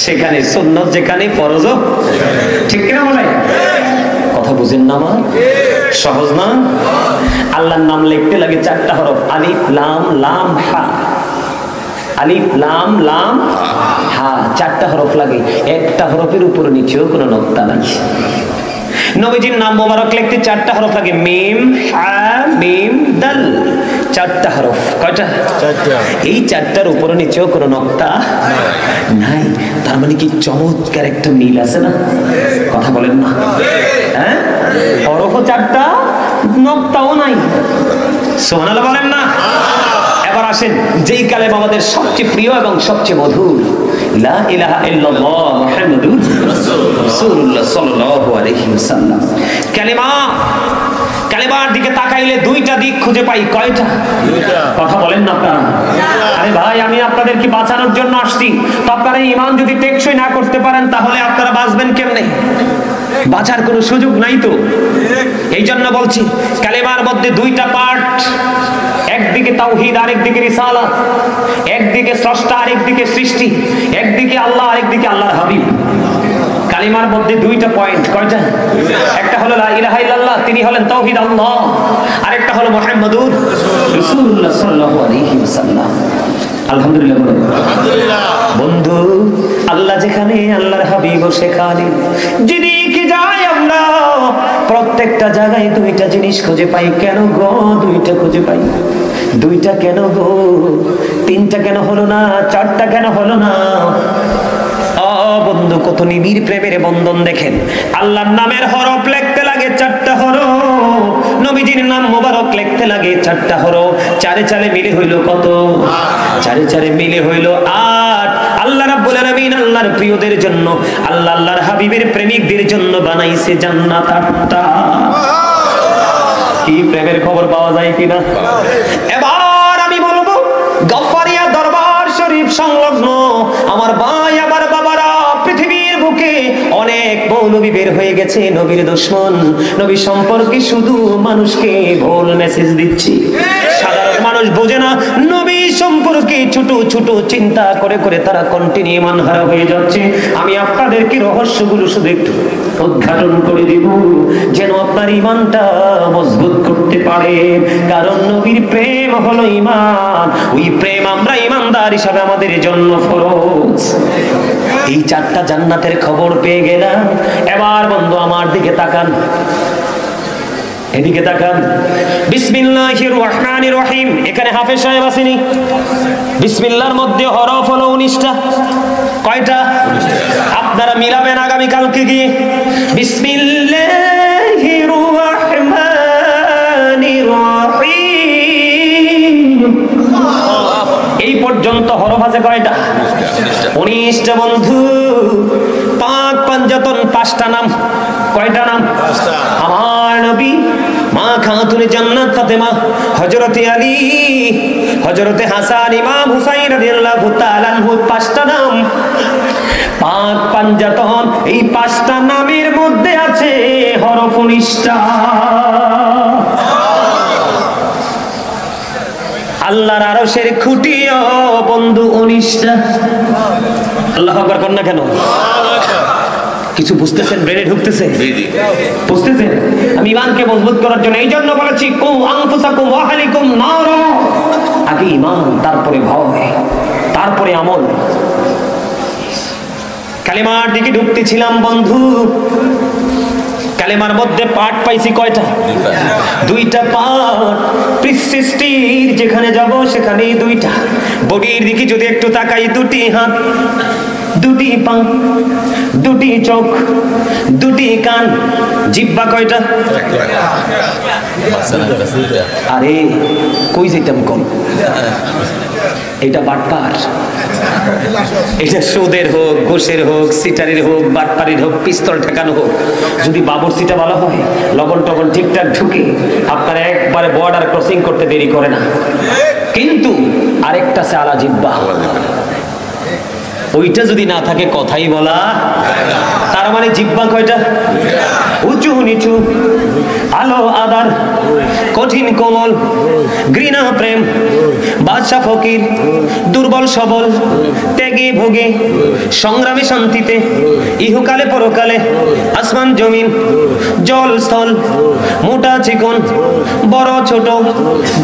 সেখানে, সুন্নাত যেখানে, ফরজও ঠিক কিনা বলে? কথা বুঝেন না আমার? সহজ না? আল্লাহর নাম লিখতে লাগে 4টা হরফ, আলিফ লাম লাম হা। আলিফ লাম লাম হা 4টা হরফ লাগে, একটা হরফের উপর নিচেও কোনো নক্তা নাই। নবীজির নাম মোবারক লিখতে 4টা হরফ লাগে, মিম হা মিম দাল, 4টা হরফ। কয়টা? 4টা। এই 4টার উপর নিচেও কোনো নক্তা নাই। তার মানে কি চমৎকার একটা মিল আছে না? কথা বলেন না? হ্যাঁ, হরফও 4টা, নক্তাও নাই। সুবহানাল্লাহ বলেন না? এবার আসেন যেই কালেমা আমাদের সবচেয়ে প্রিয় এবং সবচেয়ে মধুর, লা ইলাহা ইল্লাল্লাহ মুহাম্মাদুর রাসূলুল্লাহ সাল্লাল্লাহু আলাইহি ওয়াসাল্লাম। কালেমার দিকে তাকাইলে 2টা দিক খুঁজে পাই। কয়টা? 2টা। কথা বলেন না আপনারা? আরে ভাই, আমি আপনাদের কি বাঁচানোর জন্য আসছি? তো আপনারা ঈমান যদি টেকসই না করতে পারেন, তাহলে আপনারা বাঁচবেন কেমনে? বাঁচার কোনো সুযোগ নাই তো। এই জন্য বলছি, কালেমার মধ্যে 2টা পার্ট, একদিকে তাওহীদ, আরেকদিকে রিসালাত, একদিকে স্রষ্টা, আরেকদিকে সৃষ্টি, একদিকে আল্লাহ, আরেকদিকে আল্লাহর হাবিব। কালিমার মধ্যে 2টা পয়েন্ট। কয়টা? একটা হলো লা ইলাহা ইল্লাল্লাহ, তিনি হলেন তাওহীদ আল্লাহ, আরেকটা হলো মুহাম্মাদুর রাসূলুল্লাহ সাল্লাল্লাহু আলাইহি ওয়াসাল্লাম। আলহামদুলিল্লাহ বলেন। আলহামদুলিল্লাহ। বন্ধু, আল্লাহ যেখানে, আল্লাহর হাবিবও সেখানে। যেদিকে যাই আমরা প্রত্যেকটা জায়গায় 2টা জিনিস খুঁজে পাই। কেন গো 2টা খুঁজে পাই? 2টা কেন গো? 3টা কেন হলো না? 4টা কেন হলো না? বন্ধু, কত নিবিড় প্রেমের বন্ধন দেখেন। আল্লাহর নামের হরফ লিখতে লাগে 4টা হরফ, নবীজির নাম মোবারক লিখতে লাগে 4টা হরফ। 4 মিলে হইল কত? 4 মিলে হইল 8। আল্লাহ রাব্বুল আলামিন আল্লাহর প্রিয়দের জন্য, আল্লাহর হাবিবের প্রেমিকদের জন্য বানাইছে জান্নাত 8টা। কি প্রেমের খবর পাওয়া যায় কিনা? এবার আমি বলবো, গফফারিয়া দরবার শরীফ সংলগ্ন আমার ভাই, আমার বাবারা, পৃথিবীর বুকে অনেক মৌলবী বের হয়ে গেছে, নবীর দুশমন, নবী সম্পর্কে শুধু মানুষকে ভুল মেসেজ দিচ্ছি। সাধারণ মানুষ বোঝে না, নবী সম্পর্কে ছোট ছোট চিন্তা করে করে তারা কন্টিনিউ ইমানহারা হয়ে যাচ্ছে। আমি আপনাদেরকে রহস্যগুলো শুধু একটু উদ্ঘাটন করে দিব, যেন আপনার ঈমানটা মজবুত করতে পারে। কারণ নবীর প্রেম হলো ঈমান, ওই প্রেম আমরা ঈমানদার হিসাবে আমাদের জন্য ফরজ। এই 4টা জান্নাতের খবর পেয়ে গেলাম। এবার বন্ধু আমার দিকে তাকান, এদিকে তাকান। বিসমিল্লাহির রহমানির রহিম, এখানে হাফেজ সাহেব আসেনি? বিসমিল্লাহর মধ্যে হরফ হলো 19টা। কয়টা? আপনারা মিলাবেন আগামী কালকে গিয়ে। বিসমিল্লাহির রহমানির রহিম, এই পর্যন্ত হরফ আছে কয়টা? 19টা। বন্ধু, পাক পাঞ্জাতন 5টা নাম। কয়টা নাম? আমার নবী, মা খাতুনে জান্নাত ফাতেমা, হযরতে আলী, হযরতে হাসান, ইমাম হুসাইন রাদিয়াল্লাহু তাআলা আনহু, 5টা নাম। পাক পাঞ্জাতন এই 5টা নামের মধ্যে আছে হরফ 19টা। আল্লাহর আরশের খুঁটিও বন্ধু 19টা। আল্লাহু আকবার কর না কেন? কিছু বুঝতেছেন? ব্রেনে ঢুকতেছে? বুঝতেছেন? আমি ঈমানকে মজবুত করার জন্য এই জন্য বলেছি, কু আনফুসাকুম ওয়া আহলিকুম নার। আগে ঈমান, তারপরে ভয়, তারপরে আমল। কালেমার দিকে ঢুকতেছিলাম বন্ধু। কালেমার মধ্যে পার্ট পাইছি কয়টা? 2টা পার্ট। সৃষ্টির যেখানে যাব সেখানেই 2টা। বডির দিকে যদি একটু তাকাই, 2টি হাত, 2টি পা, 2টি চোখ, 2টি কান, জিহ্বা কয়টা? আরে কই যেতাম কোন? এটা বাটপার। এটা সুদের হোক, ঘুষের হোক, সিটারির হোক, বাটপাড়ির হোক, পিস্তল ঠেকানো হোক, যদি বাবুর্চিটা ভালো হয়, লবণ টবণ ঠিকঠাক ঢুকে, আপনার একবারে বর্ডার ক্রসিং করতে দেরি করে না। কিন্তু আরেকটা আছে আলা জিব্বা, ওইটা যদি না থাকে কথাই বলা। তার মানে জিব্বা কয়টা? উঁচু নিচু, আলো আদার, কঠিন কোমল, ঘৃণা প্রেম, বাদশা ফকির, দুর্বল সবল, ত্যাগে ভোগে, সংগ্রামে শান্তিতে, ইহকালে পরকালে, আসমান জমিন, জল স্থল, মোটা চিকন, বড় ছোট,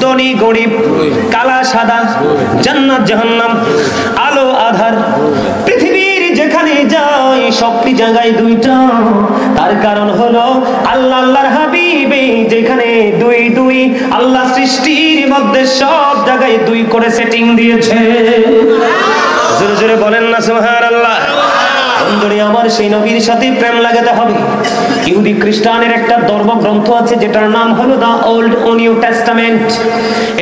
ধনী গরিব, কালা সাদা, জান্নাত জাহান্নাম, আলো আধার, পৃথিবীর যেখানে যাই সবটি জায়গায় দুইটা। তার কারণ হলো আল্লাহ আল্লাহর হাবিবে যেখানে দুই দুই, আল্লাহ সৃষ্টির মধ্যে সব জায়গায় দুই করে সেটিং দিয়েছে। জোরে জোরে বলেন না সুবহানাল্লাহ। বন্ধুরে আমার, সেই নবীর সাথে প্রেম লাগাতে হবে। ইহুদি খ্রিস্টানের একটা ধর্মগ্রন্থ আছে যেটার নাম হলো দা ওল্ড ও নিউ টেস্টামেন্ট।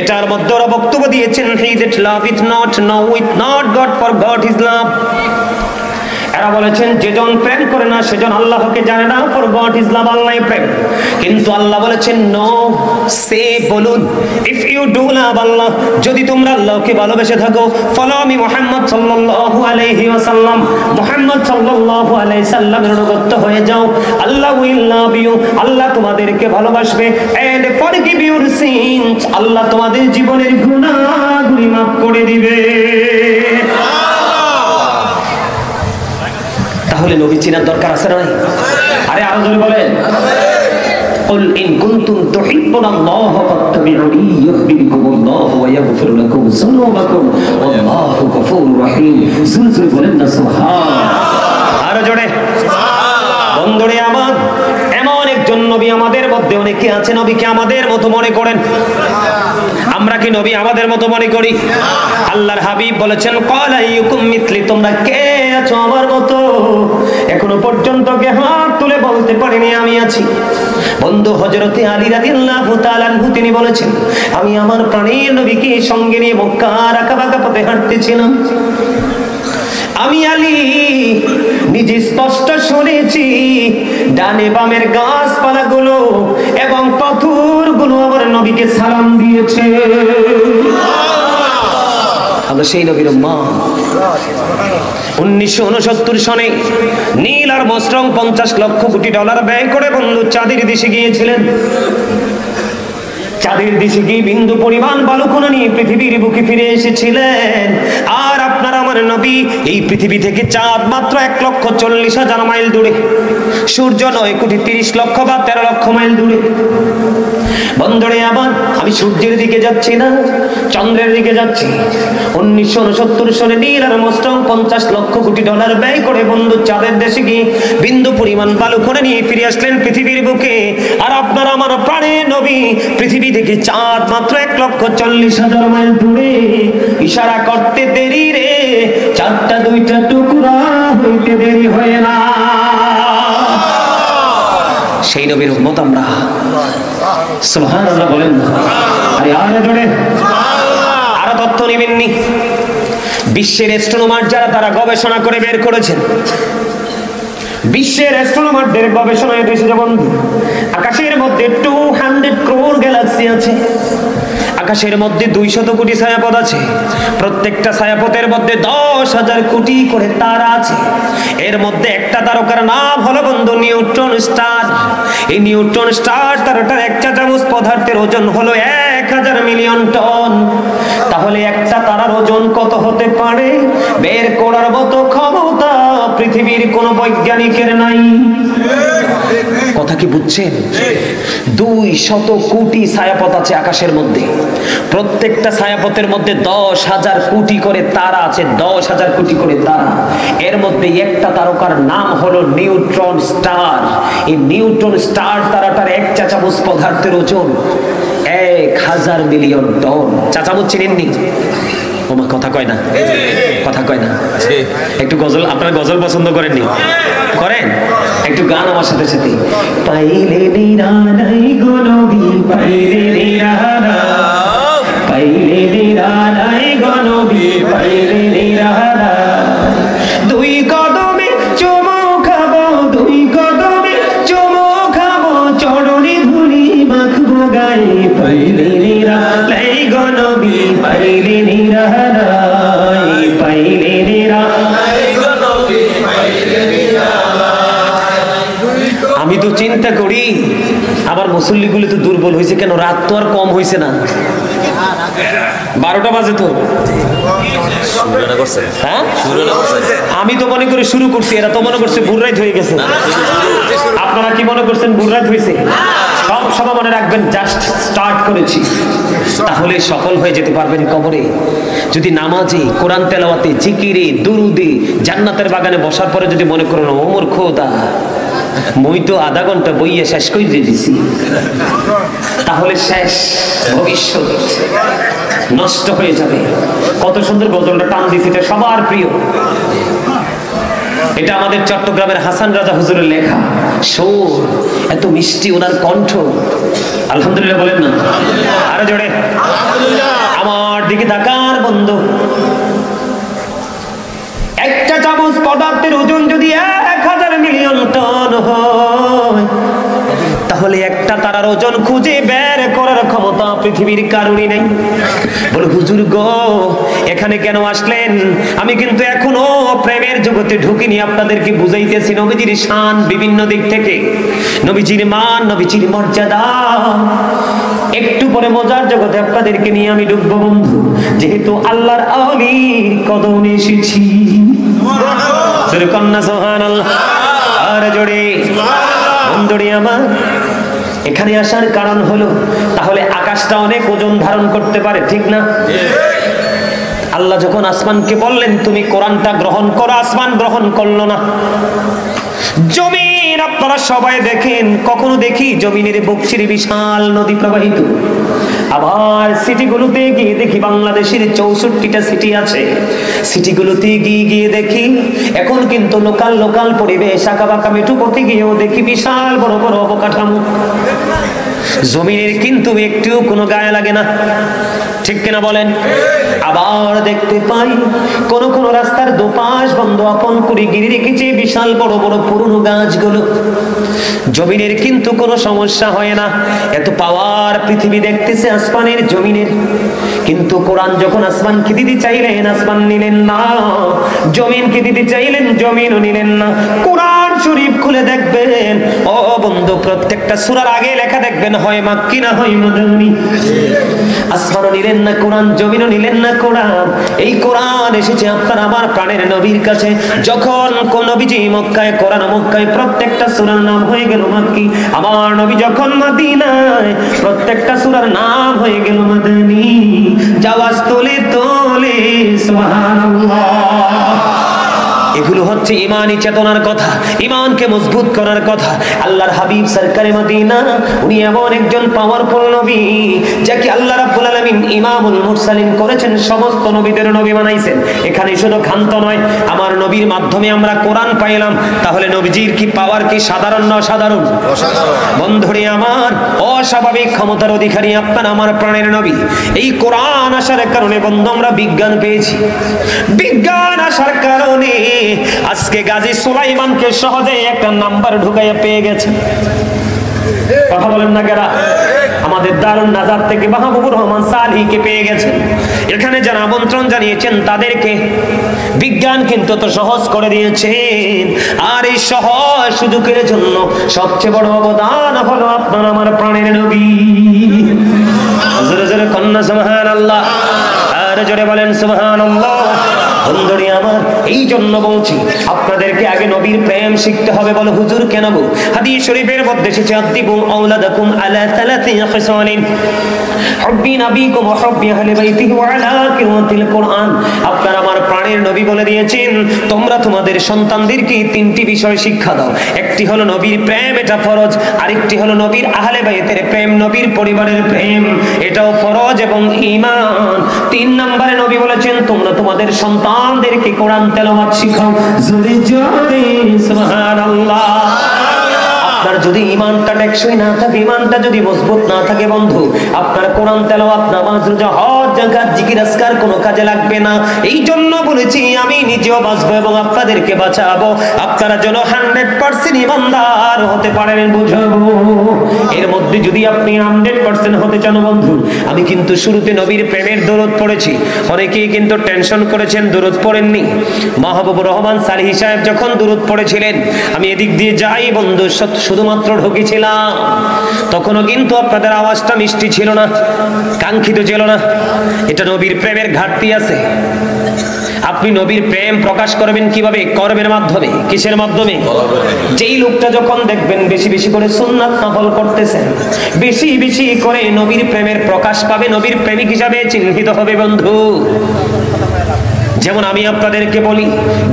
এটার মধ্যে ওরা বক্তব্য দিয়েছেন, he that loveth not knoweth not God, for God is love। এরা বলেছেন যেজন প্রেম করে না সেজন আল্লাহকে জানে না, ফর গড ইজ লাভ, আল্লাহ প্রেম। কিন্তু আল্লাহ বলেছেন নো, সে বলুন, ইফ ইউ ডু লাভ আল্লাহ, যদি তোমরা আল্লাহকে ভালোবেসে থাকো, ফলো মি মুহাম্মদ সাল্লাল্লাহু আলাইহি ওয়াসাল্লাম, মুহাম্মদ সাল্লাল্লাহু আলাইহি সাল্লামের অনুগত হয়ে যাও, আল্লাহ উইল লাভ ইউ, আল্লাহ তোমাদেরকে ভালোবাসবে, এন্ড ফরগিভ ইউর সিনস, আল্লাহ তোমাদের জীবনের গুনাহগুলি মাফ করে দিবে। তাহলে নবী চিনার দরকার আছে না নাই? আরে আরো জোরে বলেন, কুল ইন কুনতুম তুহিব্বুনাল্লাহ ফাত্তাবিউনি ইউহিব্বুকুমুল্লাহ ওয়া ইয়াগফির লাকুম যুনুবাকুম ওয়াল্লাহু গফুরুর রহিম। জোরে বলেন না সুবহানাল্লাহ। আরো জোরে সুবহানাল্লাহ। বন্ধুরে আমার, এমন একজন নবী আমাদের মধ্যে অনেকে আছে নবীকে আমাদের মতো মনে করেন। আমরা কি নবী আমাদের মতো মনে করি? আল্লাহর হাবিব বলেছেন, ক্বালা আইয়ুকুম মিথলি, তোমরা কে আছো আমার মতো? এখনো পর্যন্ত কে হাত তুলে বলতে পারেনি আমি আছি। বন্ধু হযরতে আলী রাদিয়াল্লাহু তাআলা আনহু তিনি বলেছেন, আমি আমার প্রাণের নবীকে সঙ্গে নিয়ে মক্কার আঁকাবাঁকা পথে হাঁটতেছিলাম। আমি আলী নিজে স্পষ্ট শুনেছি ডানে বামের গাছপালাগুলো এবং পাথরগুলো আমার নবীকে সালাম দিয়েছে। আমরা সেই নবীর উম্মত। 1969 সনে নীল আর মস্ট্রং 50 লক্ষ কোটি ডলার ব্যয় করে বন্ধু চাঁদের দেশে গিয়েছিলেন। চাঁদের দেশে গিয়ে বিন্দু পরিমাণ বালুকণা নিয়ে পৃথিবীর বুকে ফিরে এসেছিলেন। আর আপনার আমার নবী এই পৃথিবী থেকে চাঁদ মাত্র 1,40,000 মাইল দূরে, সূর্য 9,30 লক্ষ বা 13 লক্ষ মাইল দূরে। বন্ধুরে আমার, আমি সূর্যের দিকে যাচ্ছি না, চন্দ্রের দিকে যাচ্ছি। 1969 সনে নীল আর মস্ট্রং 50 লক্ষ কোটি ডলার ব্যয় করে বন্ধু চাঁদের দেশে গিয়ে বিন্দু পরিমাণ বালুকণা নিয়ে ফিরে আসলেন পৃথিবীর বুকে। আর আপনার আমার প্রাণের নবী পৃথিবী থেকে চাঁদ মাত্র 1,40,000 মাইল দূরে। ইশারা করতে দেরি রে, চাঁদটা দুইটা টুকরা হইতে দেরি হয় না। সেই নবীর উম্মত আমরা। সুবহানাল্লাহ বলেন। আরে আরে জোরে সুবহানাল্লাহ। আর তথ্য নেবেননি, বিশ্বের অ্যাস্ট্রোনমার যারা তারা গবেষণা করে বের করেছেন, বিশ্বের অ্যাস্ট্রোনমারদের গবেষণায় এসেছে বন্ধু, আকাশের মধ্যে 200 crore গ্যালাক্সি আছে। আকাশের মধ্যে 200 কোটি ছায়াপথ আছে। প্রত্যেকটা ছায়াপথের মধ্যে 10,000 কোটি করে তারা আছে। এর মধ্যে একটা তারকার নাম হলো বন্ধু নিউট্রন স্টার। এই নিউট্রন স্টার তারাটার এক চামচ পদার্থের ওজন হলো 1000 মিলিয়ন টন। তাহলে একটা তারার ওজন কত হতে পারে বের করার মতো ক্ষমতা পৃথিবীর কোনো বৈজ্ঞানিকের নাই। কথা কি বুঝছেন? 200 কোটি ছায়াপথ আছে আকাশের মধ্যে। প্রত্যেকটা ছায়াপথের মধ্যে 10,000 কোটি করে তারা আছে। 10,000 কোটি করে তারা। এর মধ্যে একটা তারকার নাম হলো নিউট্রন স্টার। এই নিউট্রন স্টার তারাটার এক চা চামচ পদার্থের ওজন 1000 মিলিয়ন টন। চা চামচ চিনেননি? ওমা কথা কয় না, কথা কয় না। একটু গজল, আপনারা গজল পছন্দ করেননি? করেন? একটু গান আমার সাথে সাথে। পাইলে নিরালাই গো নবী, পাইলে নিরালাই, পাইলে নিরালাই গো নবী, পাইলে নিরালাই। আমি তো চিন্তা করি আবার মুসল্লিগুলো তো দুর্বল হয়েছে কেন, রাত তো আর কম হয়েছে না, 12টা বাজে তো। হ্যাঁ, আমি তো মনে করি শুরু করছি, এরা তো মনে করছে ভোর রাত হয়ে গেছে। আপনারা কি মনে করছেন ভোর রাত হয়েছে? সব সময় মনে রাখবেন জাস্ট স্টার্ট করেছি। তাহলে সফল হয়ে যেতে পারবেন কবরে যদি নামাজে, কোরআন তেলাওয়াতে, জিকিরে, দুরুদে, জান্নাতের বাগানে বসার পরে যদি মনে করেন ওমর খোদা মই তো আধা ঘন্টা বইয়ে শেষ করে দিয়েছি, তাহলে শেষ, ভবিষ্যৎ নষ্ট হয়ে যাবে। কত সুন্দর গজলটা টান দিয়েছে, এটা সবার প্রিয়। এটা আমাদের চট্টগ্রামের হাসান রাজা হুজুরের লেখা, সুর এত মিষ্টি ওনার কণ্ঠ। আলহামদুলিল্লাহ বলেন না, আরো জোরে। আমার দিকে তাকার বন্ধু, একটা চামচ পদার্থের ওজন যদি 1000 মিলিয়ন টন হয়, তাহলে একটা তারার ওজন খুঁজে বের করার ক্ষমতা পৃথিবীর কারোরই নেই। বলে হুজুর গো এখানে কেন আসলেন? আমি কিন্তু এখনো প্রেমের জগতে ঢুকিনি, আপনাদেরকে বুঝাইতেছি নবীজির শান বিভিন্ন দিক থেকে, নবীজির মান, নবীজির মর্যাদা। একটু পরে মজার জগতে আপনাদেরকে নিয়ে আমি ঢুকবো বন্ধু, যেহেতু আল্লাহর আলির কদমে এসেছি। কন্যা সুবহানাল্লাহ, আর জোরে বন্ধুরে আমার। এখানে আসার কারণ হলো, তাহলে আকাশটা অনেক ওজন ধারণ করতে পারে, ঠিক না? আল্লাহ যখন আসমানকে বললেন তুমি কোরআনটা গ্রহণ করো, আসমান গ্রহণ করলো না। জমিন আপনারা সবাই দেখেন, কখনো দেখি জমিনের বুক চিরে বিশাল নদী প্রবাহিত। আবার সিটিগুলোতে গিয়ে দেখি, বাংলাদেশের 64টা সিটি আছে, সিটিগুলোতে গিয়ে দেখি এখন কিন্তু লোকাল পরিবেশ, আঁকা বাঁকা মেঠুপথে গিয়েও দেখি বিশাল বড় বড় অবকাঠামো। জমিনের কিন্তু একটু কোনো গায়ে লাগে না, ঠিক কিনা বলেন? আবার দেখতে পাই কোন রাস্তার দুপাশ বন্ধ আপন করে গিরে রেখেছে বিশাল বড় বড় পুরনো গাছগুলো। জমিনের কিন্তু কোনো সমস্যা হয় না, এত পাওয়ার পৃথিবী দেখতেছে আসমানের, জমিনের। কিন্তু কোরআন যখন আসমানকে দিতে চাইলেন আসমান নিলেন না, জমিনকে দিতে চাইলেন জমিনও নিলেন না। কোরআন শরীফ খুলে দেখবেন ও বন্ধু, প্রত্যেকটা সূরার আগে লেখা দেখবেন হয় মাক্কি না হয় মাদানী। আসমানও নিলেন না কোরআন, জমিনও নিলেন না কোরআন। এই কোরআন এসেছে আপনার আমার প্রাণের নবীর কাছে। যখন কোন নবীজি মক্কায়, কোরআন মক্কায়, প্রত্যেকটা সূরার নাম হয়ে গেল মাক্কি। আমার নবী যখন মদিনায়, প্রত্যেকটা সূরার নাম হয়ে গেল মাদানী। জাওয়াজ তোলে তোলে সুবহানাল্লাহ। এগুলো হচ্ছে ইমানি চেতনার কথা, ইমানকে মজবুত করার কথা। আল্লাহর হাবিব সরকারে মদিনা, উনি এমন একজন পাওয়ারফুল নবী যাকে আল্লাহ রাব্বুল আলামিন ইমামুল মুরসালিন করেছেন, সমস্ত নবীদের নবী বানাইছেন। এখানে শুধু ক্ষান্ত নয়, আমার নবীর মাধ্যমে আমরা কোরআন পাইলাম। তাহলে নবীজির কি পাওয়ার কি সাধারণ না অসাধারণ? বন্ধুরে আমার, অস্বাভাবিক ক্ষমতার অধিকারী আপনার আমার প্রাণের নবী। এই কোরআন আসার কারণে বন্ধু আমরা বিজ্ঞান পেয়েছি। বিজ্ঞান আসার কারণে আজকে গাজী সুলাইমানকে সহজে একটা নাম্বার ঢুকাইয়া পেয়ে গেছে। কথা বলেন না কেরা? আমাদের দারুন নাজার থেকে মাহবুবুর রহমান সালিহকে পেয়ে গেছেন। এখানে যারা আমন্ত্রণ জানিয়েছেন তাদেরকে বিজ্ঞান কিন্তু তো সহজ করে দিয়েছেন। আর এই সহজ সুযোগের জন্য সবচেয়ে বড় অবদান হলো আপনার আমার প্রাণের নবী। জোরে জোরে কন্যা সুবহানাল্লাহ, আর জোরে বলেন সুবহানাল্লাহ। বন্ধুরে আমার, এই জন্য বলছি আপনাদেরকে আগে নবীর প্রেম শিখতে হবে। বলো হুজুর কেন? হাদিস শরীফের মধ্যে এসেছে আদিবু আওলাদাকুম আলা সালাতি খিসালিন, হুব্বি নবীকুম ওয়া হুব্বি আহলি বাইতিহি ওয়া আলা কিরাতিল কোরআন। আপনার আমার প্রাণের নবী বলে দিয়েছেন তোমরা তোমাদের সন্তানদেরকে তিনটি বিষয় শিক্ষা দাও। একটি হলো নবীর প্রেম, এটা ফরজ। আরেকটি হলো নবীর আহলে বাইতের প্রেম, নবীর পরিবারের প্রেম, এটাও ফরজ এবং ঈমান। 3 নম্বরে নবী বলেছেন তোমরা তোমাদের সন্তানদেরকে কোরআন তেলাওয়াত শিখাও। জোরে জোরে সুবহানাল্লাহ। আপনার যদি ঈমানটা টেকসই না থাকে, ঈমানটা যদি মজবুত না থাকে বন্ধু, আপনার কোরআন তেলাওয়াত, নামাজ, রোজা, হজ, যাকাত, জিকির, আজকার কোনো কাজে লাগবে না। এই জন্য বলেছি আমি নিজেও বাঁচবো এবং আপনাদেরকে বাঁচাবো। আপনারা যেন 100% ঈমানদার হতে পারেন, বুঝাবো। এর মধ্যে যদি আপনি 100% হতে চান বন্ধু, আমি কিন্তু শুরুতে নবীর প্রেমের দরুদ পড়েছি। অনেকেই কিন্তু টেনশন করেছেন দরুদ পড়েননি। মাহবুবুর রহমান সালিহি সাহেব যখন দরুদ পড়েছিলেন, আমি এদিক দিয়ে যাই বন্ধু, শুধুমাত্র ঢুকেছিলাম তখনও কিন্তু আপনাদের আওয়াজটা মিষ্টি ছিল না, কাঙ্ক্ষিত ছিল না। এটা নবীর প্রেমের ঘাটতি আছে। আপনি নবীর প্রেম প্রকাশ করবেন কিভাবে? কর্মের মাধ্যমে। কিসের মাধ্যমে? যেই লোকটা যখন দেখবেন বেশি বেশি করে সুন্নাত নফল করতেছেন, বেশি বেশি করে নবীর প্রেমের প্রকাশ পাবে, নবীর প্রেমিক হিসাবে চিহ্নিত হবে বন্ধু। যেমন আমি আপনাদেরকে বলি,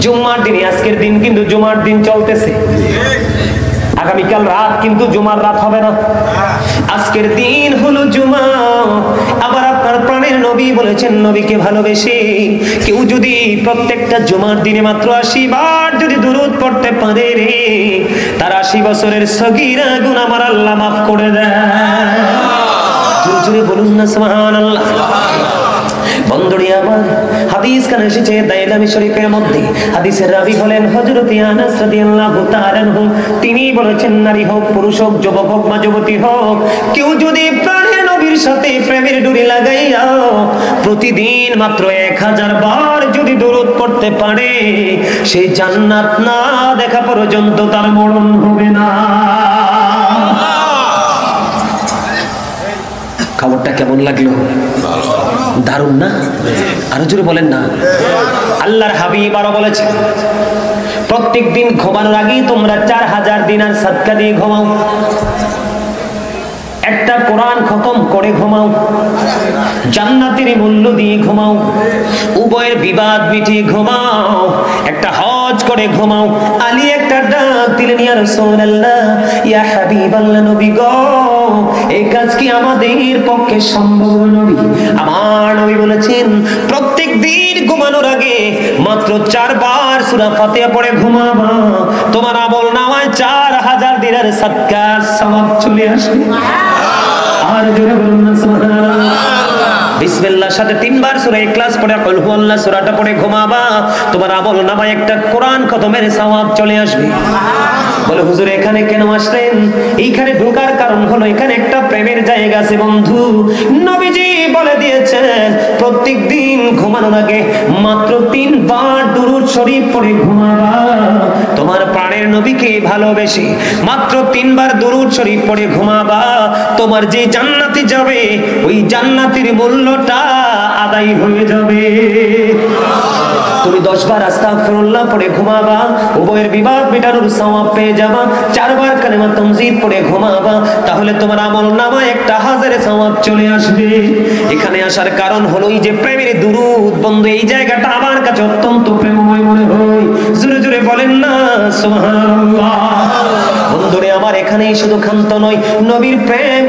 জুম্মার দিনে, আজকের দিন কিন্তু জুমার দিন চলতেছে, আগামীকাল রাত কিন্তু জুমার রাত হবে না। আজকের দিন হলো জুমা। আবার আপনার প্রাণের নবী বলেছেন, নবীকে ভালোবেসে কেউ যদি প্রত্যেকটা জুমার দিনে মাত্র 80 বার যদি দুরূদ পড়তে পারে রে, তার 80 বছরের সগীরা গুনাহ আমার আল্লাহ মাফ করে দেয়। জোরে জোরে বলুন না সুবহানাল্লাহ। বন্ধুরে আমার, হাদিস কানে এসেছে দাইলামি শরীফের মধ্যে। হাদিসের রাবী হলেন হযরত আনাস রাদিয়াল্লাহু তাআলা আনহু। তিনি বলেছেন, নারী হোক, পুরুষ হোক, যুবক হোক বা যুবতী হোক, কেউ যদি প্রাণের নবীর সাথে প্রেমের ডুরি লাগাইয়া প্রতিদিন মাত্র 1000 বার যদি দুরূদ পড়তে পারে, সেই জান্নাত না দেখা পর্যন্ত তার মরণ হবে না। খবরটা কেমন লাগলো? দারুণ না? আরো জোরে বলেন না। আল্লাহর হাবিব আরো বলেছেন, প্রত্যেক দিন ঘুমানোর আগে তোমরা 4000 দিনার সাদকা দিয়ে ঘুমাও, একটা কোরআন খতম করে ঘুমাও, জান্নাতের মূল্য দিয়ে ঘুমাও, উভয়ের বিবাদ মিটিয়ে ঘুমাও, একটা হজ করে ঘুমাও। আলী একটা ডাক দিলেন, ইয়া রাসূলুল্লাহ, ইয়া হাবিবাল্লাহ, নবী গো, এই কাজ কি আমাদের পক্ষে সম্ভব নবী? আমার নবী বলেছেন, প্রত্যেক দিন ঘুমানোর আগে মাত্র 4 বার সূরা ফাতিহা পড়ে ঘুমাবা, তোমার আমল নামায় 4000 দিনের সাদকার সওয়াব চলে আসবে। আর জোরে বলুন না সুবহানাল্লাহ। বিসমিল্লাহর সাথে 3 বার সূরা ইখলাস পড়ে কুল হুয়াল্লাহ সূরাটা পড়ে ঘুমাবা, তোমার আমল নামায় একটা কোরআন খতমের সওয়াব চলে আসবে। বলে হুজুর এখানে কেন আসলেন? এইখানে ঢোকার কারণ হলো এখানে একটা প্রেমের জায়গা আছে বন্ধু। নবীজি বলে দিয়েছেন, প্রত্যেক দিন ঘুমানোর আগে মাত্র 3 বার দুরূদ শরীফ পড়ে ঘুমাবা, তোমার প্রাণের নবীকে ভালোবেসে মাত্র 3 বার দুরূদ শরীফ পড়ে ঘুমাবা, তোমার যে জান্নাতে যাবে ওই জান্নাতের মূল্যটা আদায় হয়ে যাবে। তুমি 10 বার আস্তাগফিরুল্লাহ পড়ে ঘুমাবা, উভয়ের বিবাদ মেটানোর সওয়াব পেয়ে যাবা। 4 বার কালেমা তামজিদ পড়ে ঘুমাবা, তাহলে তোমার আমল নামায় 1000 সওয়াব চলে আসবে। এখানে আসার কারণ হলো এই যে প্রেমের দুরূদ বন্ধু, এই জায়গাটা আমার কাছে অত্যন্ত প্রেমময় মনে হয়। জোরে জোরে বলেন না সুবহানাল্লাহ। বন্ধুরে আমার, এখানেই শুধু ক্ষান্ত নয়, নবীর প্রেম